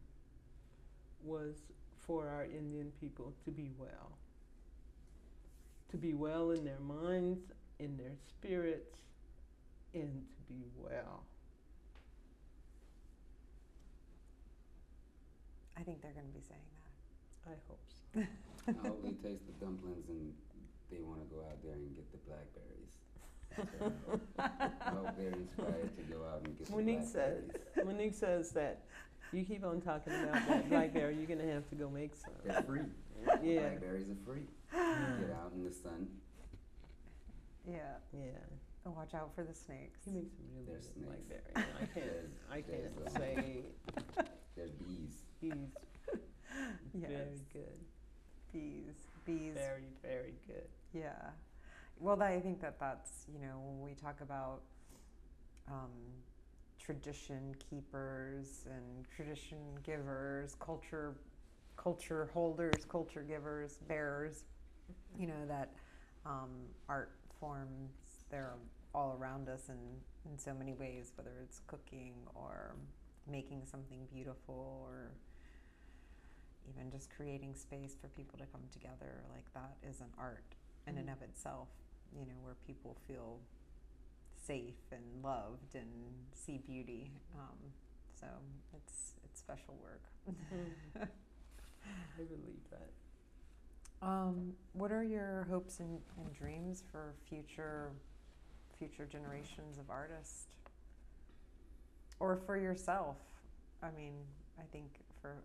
was for our Indian people to be well. To be well in their minds, in their spirits, and to be well. I think they're going to be saying that. I hope so. I hope they taste the dumplings and they want to go out there and get the blackberries. I hope they're inspired to go out and get the blackberries. Monique says that you keep on talking about that blackberry, you're going to have to go make some. They're free. Yeah. Blackberries are free. Yeah. Get out in the sun. Yeah. Yeah. And watch out for the snakes. He makes some really There's good snakes. blackberry. I can't say There's bees. he's Yes. very good. Bees. Very, very good. Yeah. Well, I think that that's, when we talk about um, tradition keepers and tradition givers, culture holders, culture givers, bearers, that art forms, they're all around us in so many ways, whether it's cooking or making something beautiful or even just creating space for people to come together. Like that is an art in and of itself, where people feel safe and loved and see beauty. So it's special work. I believe that. What are your hopes and dreams for future generations of artists, or for yourself? I mean, I think for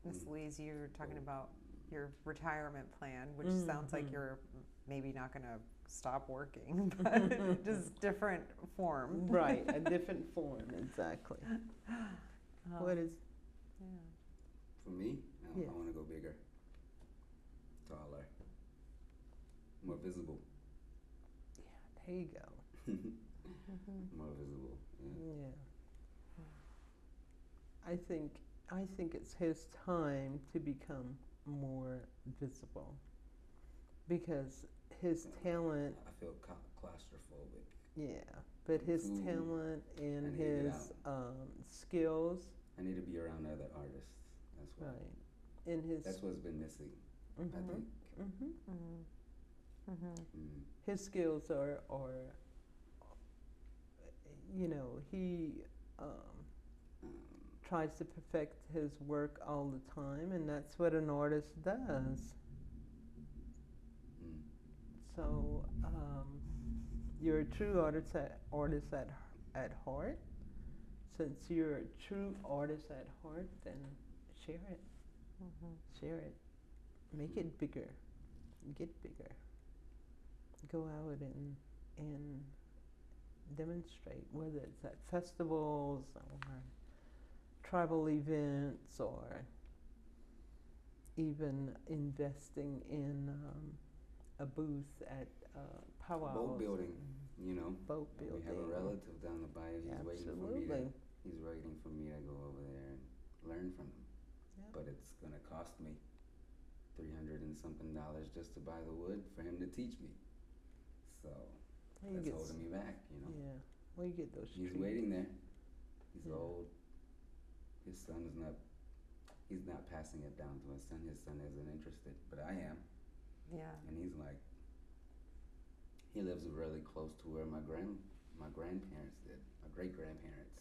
Miss Louise, you were talking about your retirement plan, which sounds like you're maybe not going to stop working, but just different form. Right, a different form, exactly. What is? Yeah. For me, Yes. I want to go bigger, taller, more visible. Yeah, there you go. More visible. Yeah. Yeah. I think it's his time to become more visible because his talent. I feel claustrophobic. Yeah, but his Ooh, talent and I need to get his skills. I need to be around other artists. That's why. Right. In his. That's what's been missing. I think. His skills are he tries to perfect his work all the time, and that's what an artist does. So you're a true artist at heart. Since you're a true artist at heart, then share it. Share it. Make it bigger. Get bigger. Go out and demonstrate, whether it's at festivals or tribal events or even investing in a booth at powwows. Boat building, Boat building. We have a relative down the bayou. He's waiting for me to go over there and learn from him. Yep. But it's gonna cost me $300 and something just to buy the wood for him to teach me. So that's holding me back, Yeah. Well, you get those. He's waiting there. He's old. His son is not. He's not passing it down to his son. His son isn't interested, but I am. Yeah. And he's like, he lives really close to where my grandparents did, my great grandparents,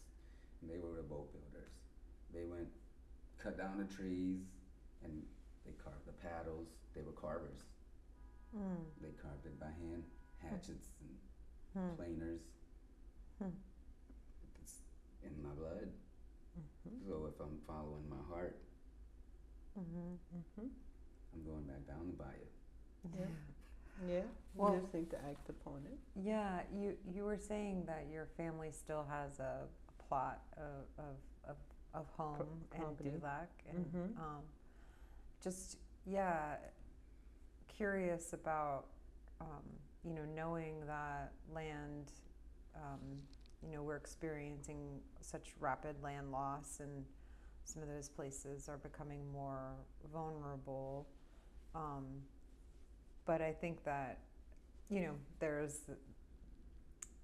and they were the boat builders. They cut down the trees, and they carved the paddles. They were carvers. They carved it by hand, hatchets and planers. It's in my blood. So if I'm following my heart, I'm going back down the bayou. Yeah. Yeah. Well, You just need to act upon it. Yeah, you were saying that your family still has a plot of home in Dulac, and just curious about knowing that land. We're experiencing such rapid land loss, and some of those places are becoming more vulnerable. But I think that there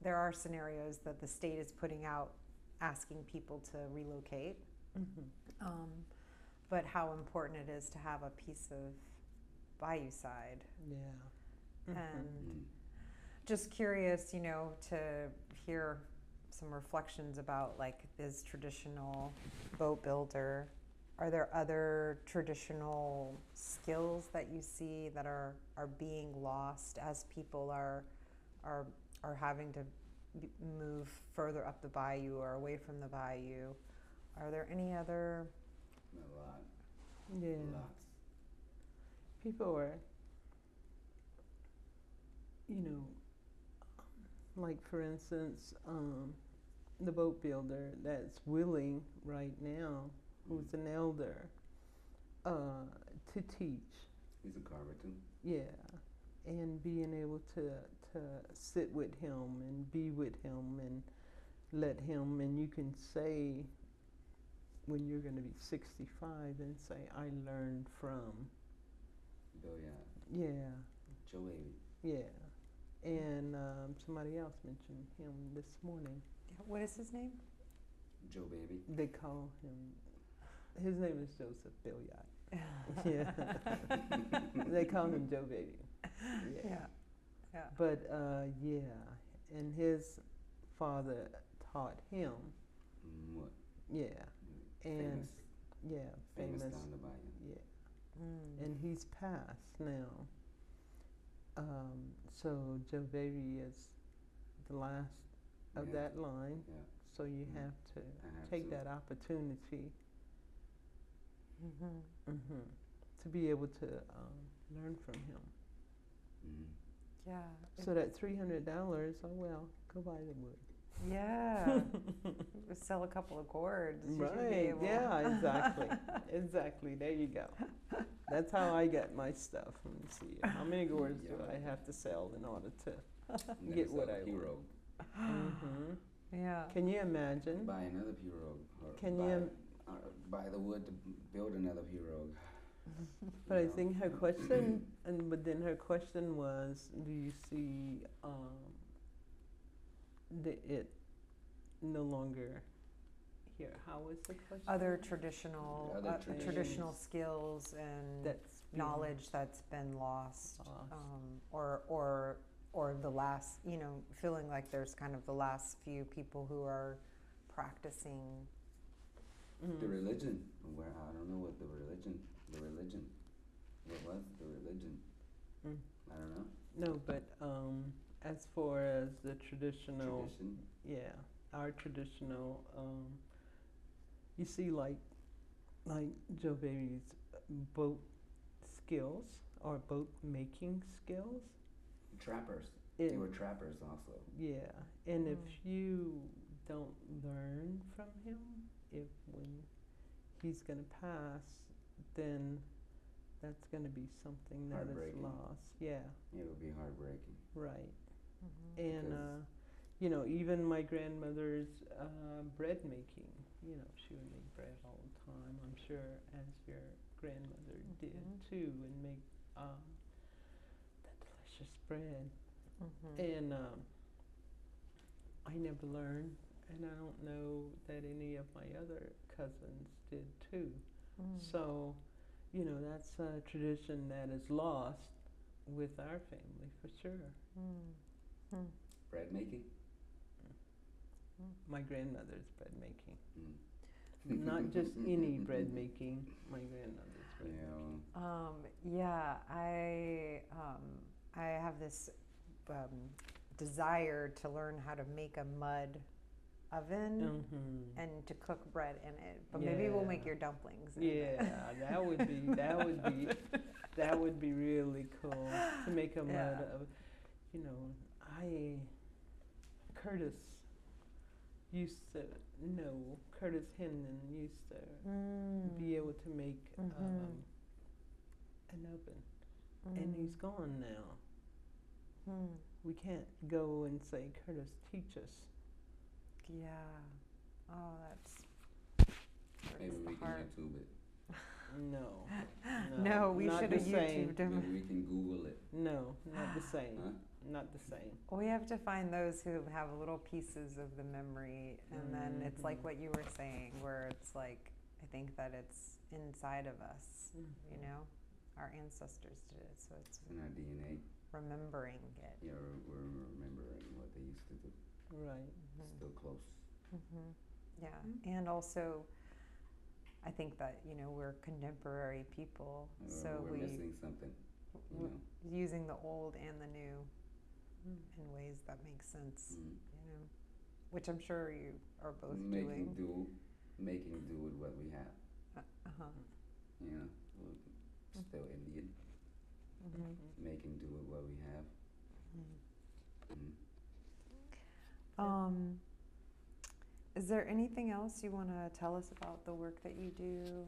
are scenarios that the state is putting out asking people to relocate. But how important it is to have a piece of bayou side. Yeah. And just curious, to hear some reflections about like this traditional boat builder. Are there other traditional skills that you see that are being lost as people are having to move further up the bayou or away from the bayou? Are there any other? A lot. Yeah. Lots. People are, like for instance, the boat builder that's willing right now, who's an elder, to teach. He's a carver too. Yeah, and being able to sit with him and be with him and let him, and you can say when you're going to be 65 and say, I learned from. Billiot. Yeah. Joe Baby. Yeah. And somebody else mentioned him this morning. What is his name? Joe Baby. They call him, his name is Joseph Billiot. Yeah. They call him Joe Baby. Yeah. Yeah. But yeah, and his father taught him. What? Yeah. And Famous. yeah, famous. Down the bayou. Yeah. And he's passed now. So Joe Baby is the last of Yeah. that line. Yeah. So you Mhm. have to I have take to. that opportunity Mm-hmm. to be able to learn from him. Mhm. Yeah. So that $300, oh well, go buy the wood. Yeah. Sell a couple of cords. You should be Right, able- yeah, exactly. Exactly, there you go. That's how I get my stuff. Let me see. How many gourds do I have to sell in order to You get gotta what sell I a pirogue. want? Yeah. Can you imagine? Buy another pirogue. Or Can buy, you- buy the wood to build another pirogue. But I You know? think her question, but then her question was, do you see it no longer here? How was the question? Other traditional, Other traditional traditions. skills and That's being knowledge that's been lost, lost. or the last, feeling like there's kind of the last few people who are practicing. The religion. Where I don't know what the religion. What was the religion? Mm. I don't know. No, but as far as the traditional, Tradition. yeah, our traditional, you see, like Joe Baby's boat skills or boat making skills. Trappers. It- They were trappers also. Yeah, and if Mm. you don't learn from him, if when he's gonna pass, then that's gonna be something that is Heartbreaking. lost. Yeah, It would be heartbreaking. right. Mhm. And Because- even my grandmother's bread making. She would make bread all the time. I'm sure as your grandmother did Mhm. too, and make that delicious bread. Mhm. And I never learned, and I don't know that any of my other cousins did too. Mm. So, that's a tradition that is lost with our family for sure. Mm. Mm. Bread making. My grandmother's bread making. Mm. Not just any bread making, my grandmother's bread making. Yeah, I have this desire to learn how to make a mud oven Mm-hmm. and to cook bread in it. But maybe we'll make Yeah. your dumplings in it. Yeah, that would be really cool to make a mud Yeah. of. Curtis used to know. Curtis Hendon used to be able to make an oven, and he's gone now. We can't go and say, Curtis, teach us. Yeah. Oh, that's Maybe we can hard. YouTube it. No. No, we not should the have same. YouTubed him. Maybe we can Google it. No, not the same. Huh? Not the same. We have to find those who have little pieces of the memory, and then it's like Mhm. what you were saying, where it's like, I think that it's inside of us, our ancestors did it, so it's It's in our DNA. remembering it. Yeah, we're remembering what they used to do. Right. Still close. Mm-hmm. Yeah, and also, I think that we're contemporary people, so we're we missing something. You know. using the old and the new in ways that make sense, Mm. which I'm sure you are both Making doing. making do with what we have. Uh-huh. We're still Indian. Mm-hmm. Making do with what we have. Is there anything else you want to tell us about the work that you do,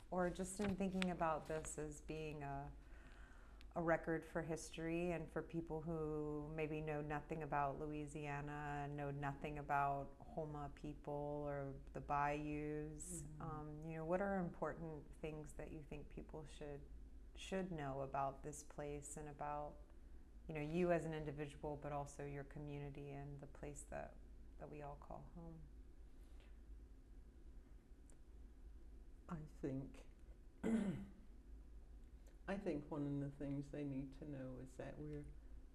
or just in thinking about this as being a record for history, and for people who maybe know nothing about Louisiana, know nothing about Houma people or the bayous. You know, what are important things that you think people should know about this place and about, you know, you as an individual, but also your community and the place that we all call home? I think one of the things they need to know is that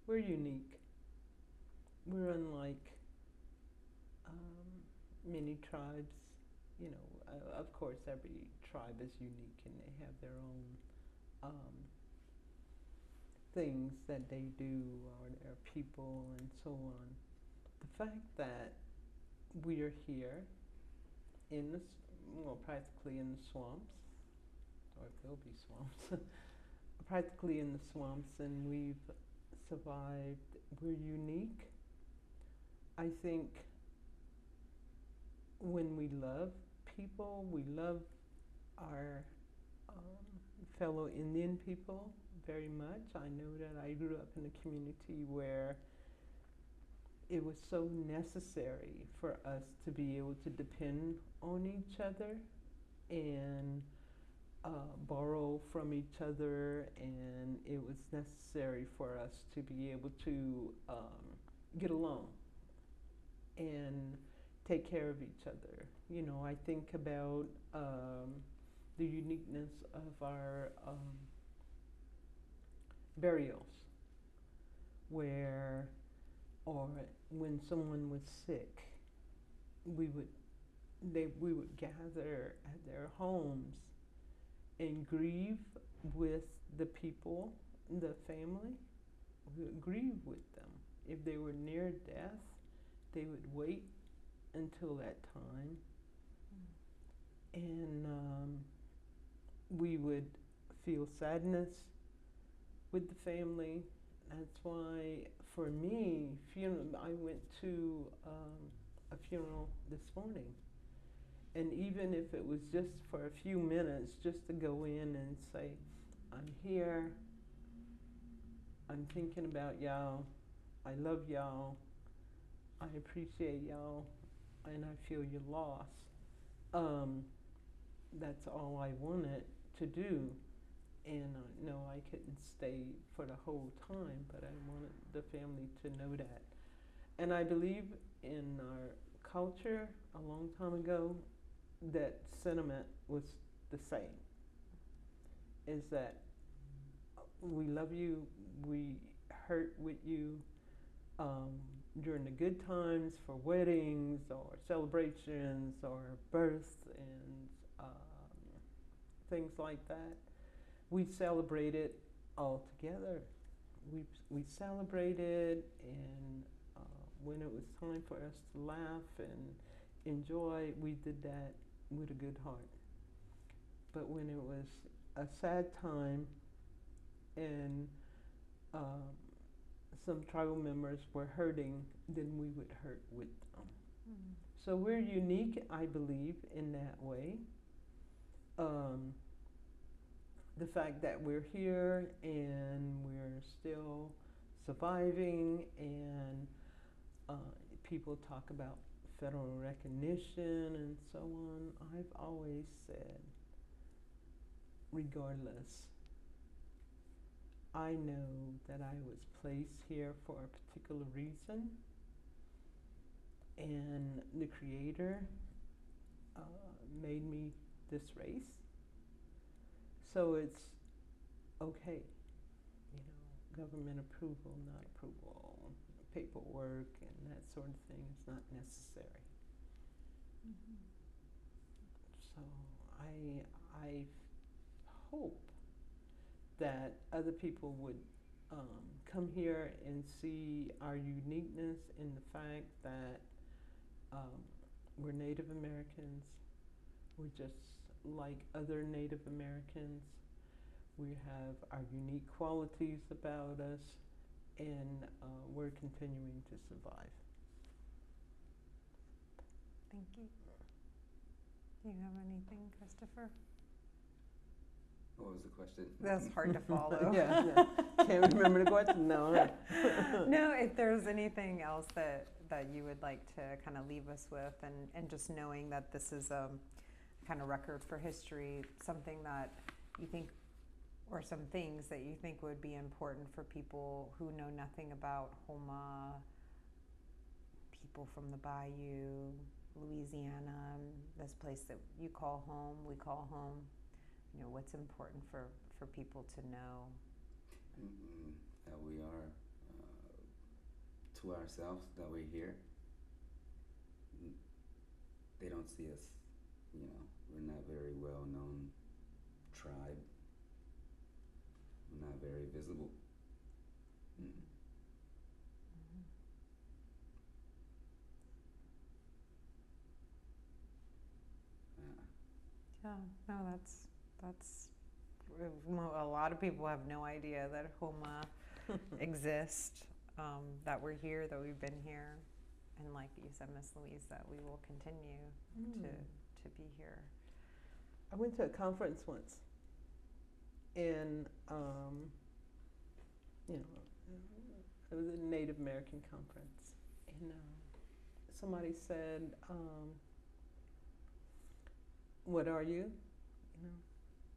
we're unique. We're unlike many tribes. You know, of course, every tribe is unique and they have their own things that they do, or their people, and so on. The fact that we are here in the, practically in the swamps, or it will be swamps, practically in the swamps, and we've survived. We're unique. I think when we love people, we love our fellow Indian people very much. I know that I grew up in a community where it was so necessary for us to be able to depend on each other and borrow from each other, and it was necessary for us to be able to get along and take care of each other. You know, I think about the uniqueness of our burials, where, or when someone was sick, we would gather at their homes and grieve with the people, the family. We would grieve with them. If they were near death, they would wait until that time, and we would feel sadness with the family. That's why, for me, I went to a funeral this morning, and even if it was just for a few minutes, just to go in and say, I'm here, I'm thinking about y'all, I love y'all, I appreciate y'all, and I feel your loss. That's all I wanted to do. And no, I couldn't stay for the whole time, but I wanted the family to know that. And I believe in our culture a long time ago, that sentiment was the same. Is that we love you, we hurt with you during the good times, for weddings or celebrations or births and things like that. We celebrated all together. We celebrated, and when it was time for us to laugh and enjoy, we did that with a good heart. But when it was a sad time and some tribal members were hurting, then we would hurt with them. So we're unique, I believe, in that way. The fact that we're here and we're still surviving, and people talk about federal recognition and so on. I've always said, regardless, I know that I was placed here for a particular reason, and the Creator made me this race. So it's okay, you know, government approval, not approval, paperwork, and that sort of thing is not necessary. So I hope that other people would come here and see our uniqueness in the fact that we're Native Americans. We're just like other Native Americans. We have our unique qualities about us, and we're continuing to survive. Thank you. Do you have anything, Christopher? What was the question? That's hard to follow. Yeah. Can't remember the question. No. No, if there's anything else that you would like to kind of leave us with, and just knowing that this is a kind of record for history, something that you think, or some things that you think would be important for people who know nothing about Houma, people from the Bayou, Louisiana, this place that you call home, we call home. You know, what's important for people to know? That we are to ourselves, that we're here. They don't see us, you know, we're not very well known tribe. We're not very visible. Yeah, no, that's a lot of people have no idea that Houma exists, that we're here, that we've been here, and like you said, Miss Louise, that we will continue to be here. I went to a conference once, and you know, it was a Native American conference, and somebody said, "What are you?" You know,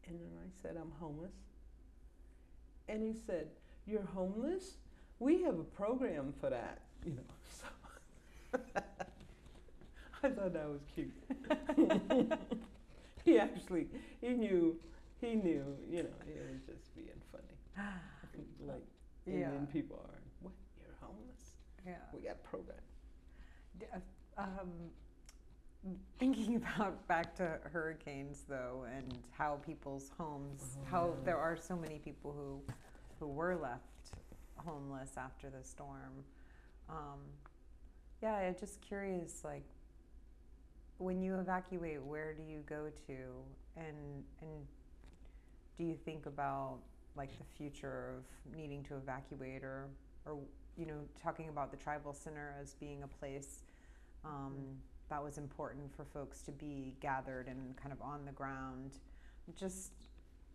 and then I said, "I'm homeless." And he said, "You're homeless? We have a program for that." You know, so I thought that was cute. he knew, you know, it was just being funny. Like Indian people are, "What? You're homeless? Yeah. We got a program." Thinking about back to hurricanes though, and how people's homes, how there are so many people who were left homeless after the storm. Yeah, I'm just curious, like, when you evacuate, where do you go to, and do you think about like the future of needing to evacuate, or you know, talking about the tribal center as being a place that was important for folks to be gathered and kind of on the ground. Just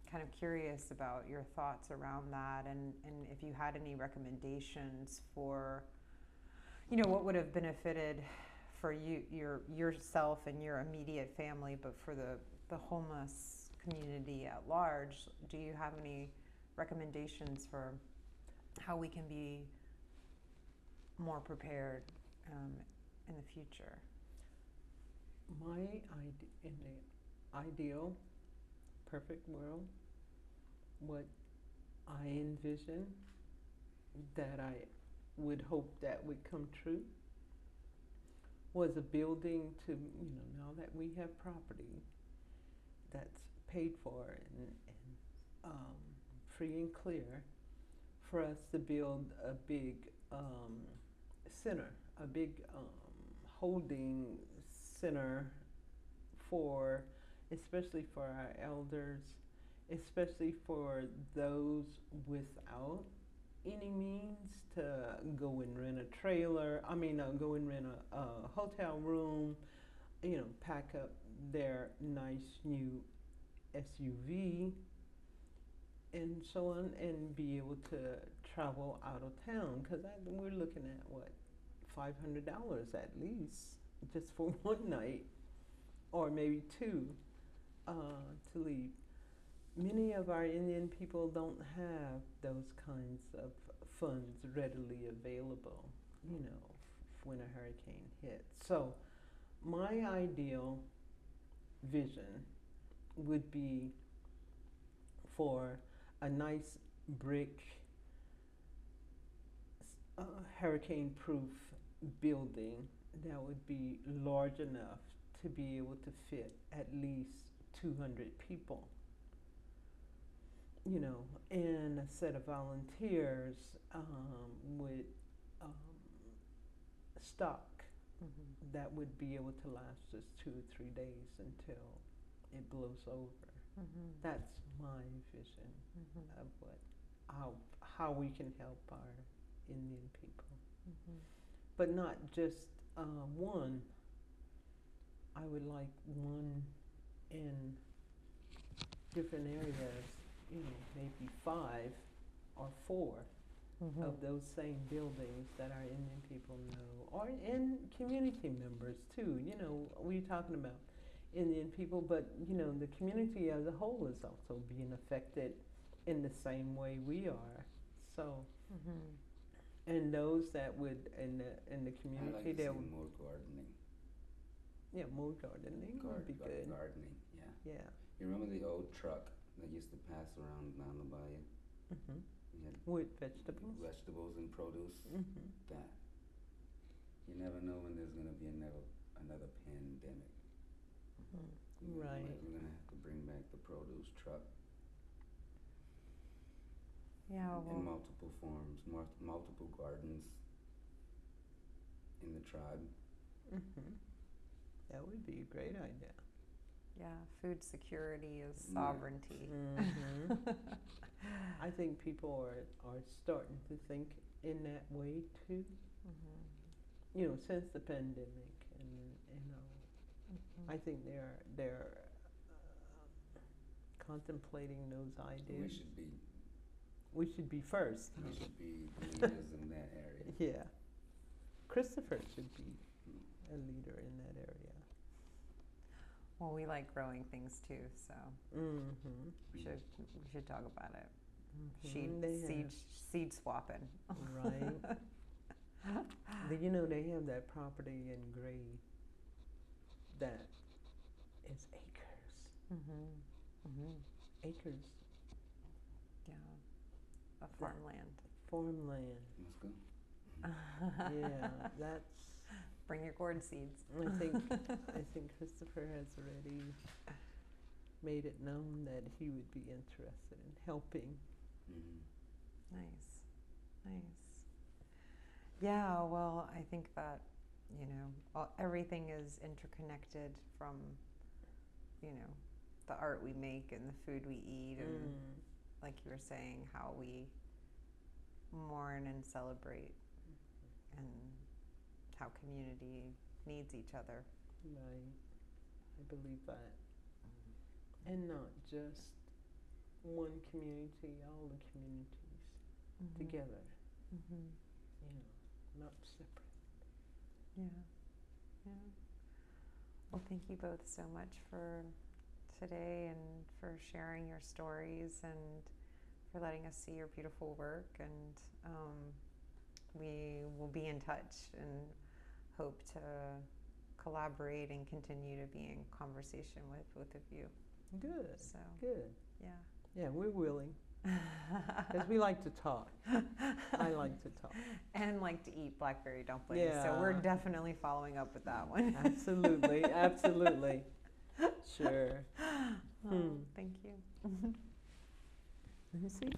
kind of curious about your thoughts around that, and if you had any recommendations for, you know, what would have benefited for yourself and your immediate family, but for the homeless community at large. Do you have any recommendations for how we can be more prepared in the future? In the ideal, perfect world, what I envision that I would hope that would come true was a building to, you know, now that we have property that's paid for and free and clear, for us to build a big center, a big holding center for, especially for our elders, especially for those without any means, to go and rent a trailer. Go and rent a hotel room, you know, pack up their nice new SUV and so on, and be able to travel out of town. Because we're looking at what, $500 at least, just for one night, or maybe two, to leave. Many of our Indian people don't have those kinds of funds readily available, you know, when a hurricane hits. So my ideal vision would be for a nice brick hurricane-proof building that would be large enough to be able to fit at least 200 people, you know, and a set of volunteers with stock that would be able to last us 2 or 3 days until it blows over. That's my vision of how we can help our Indian people. But not just one. I would like one in different areas, you know, maybe 5 or 4 of those same buildings that our Indian people know, or and community members too. You know, we're talking about Indian people, but you know, the community as a whole is also being affected in the same way we are. So, and those that would in the I community like to that see would, more gardening. yeah, more gardening would be good. Gardening, yeah. Yeah. You remember the old truck that used to pass around down the bayou? We had With vegetables. vegetables and produce. That you never know when there's gonna be another pandemic. Right. We're gonna have to bring back the produce truck Yeah, in well, multiple forms, multiple gardens in the tribe. That would be a great idea. yeah, food security is Yeah. sovereignty. I think people are starting to think in that way too. You know, since the pandemic, and you know, I think they're contemplating those We ideas. should be We should be first. we should be leaders in that area. Yeah. Christopher should be a leader in that area. Well, we like growing things too, so we should talk about it. Seed swapping. Right. You know, they have that property in Gray that is acres. Acres. Yeah, a farmland. Farmland. Let's go. Yeah, that's. Bring your gourd seeds. I think Christopher has already made it known that he would be interested in helping. Nice, nice. Yeah, well, I think that, you know, everything is interconnected from, you know, the art we make and the food we eat, and like you were saying, how we mourn and celebrate, and how community needs each other. Right. I believe that. And not just one community, all the communities together. You know, not separate. Yeah, yeah. Well, thank you both so much for today, and for sharing your stories, and for letting us see your beautiful work. And we will be in touch and hope to collaborate and continue to be in conversation with both of you. Good. So, Good. yeah. Yeah, we're willing. Because we like to talk. I like to talk. And like to eat blackberry dumplings. Yeah. So we're definitely following up with that one. Absolutely. Absolutely. Sure. Oh, thank you. Let me see.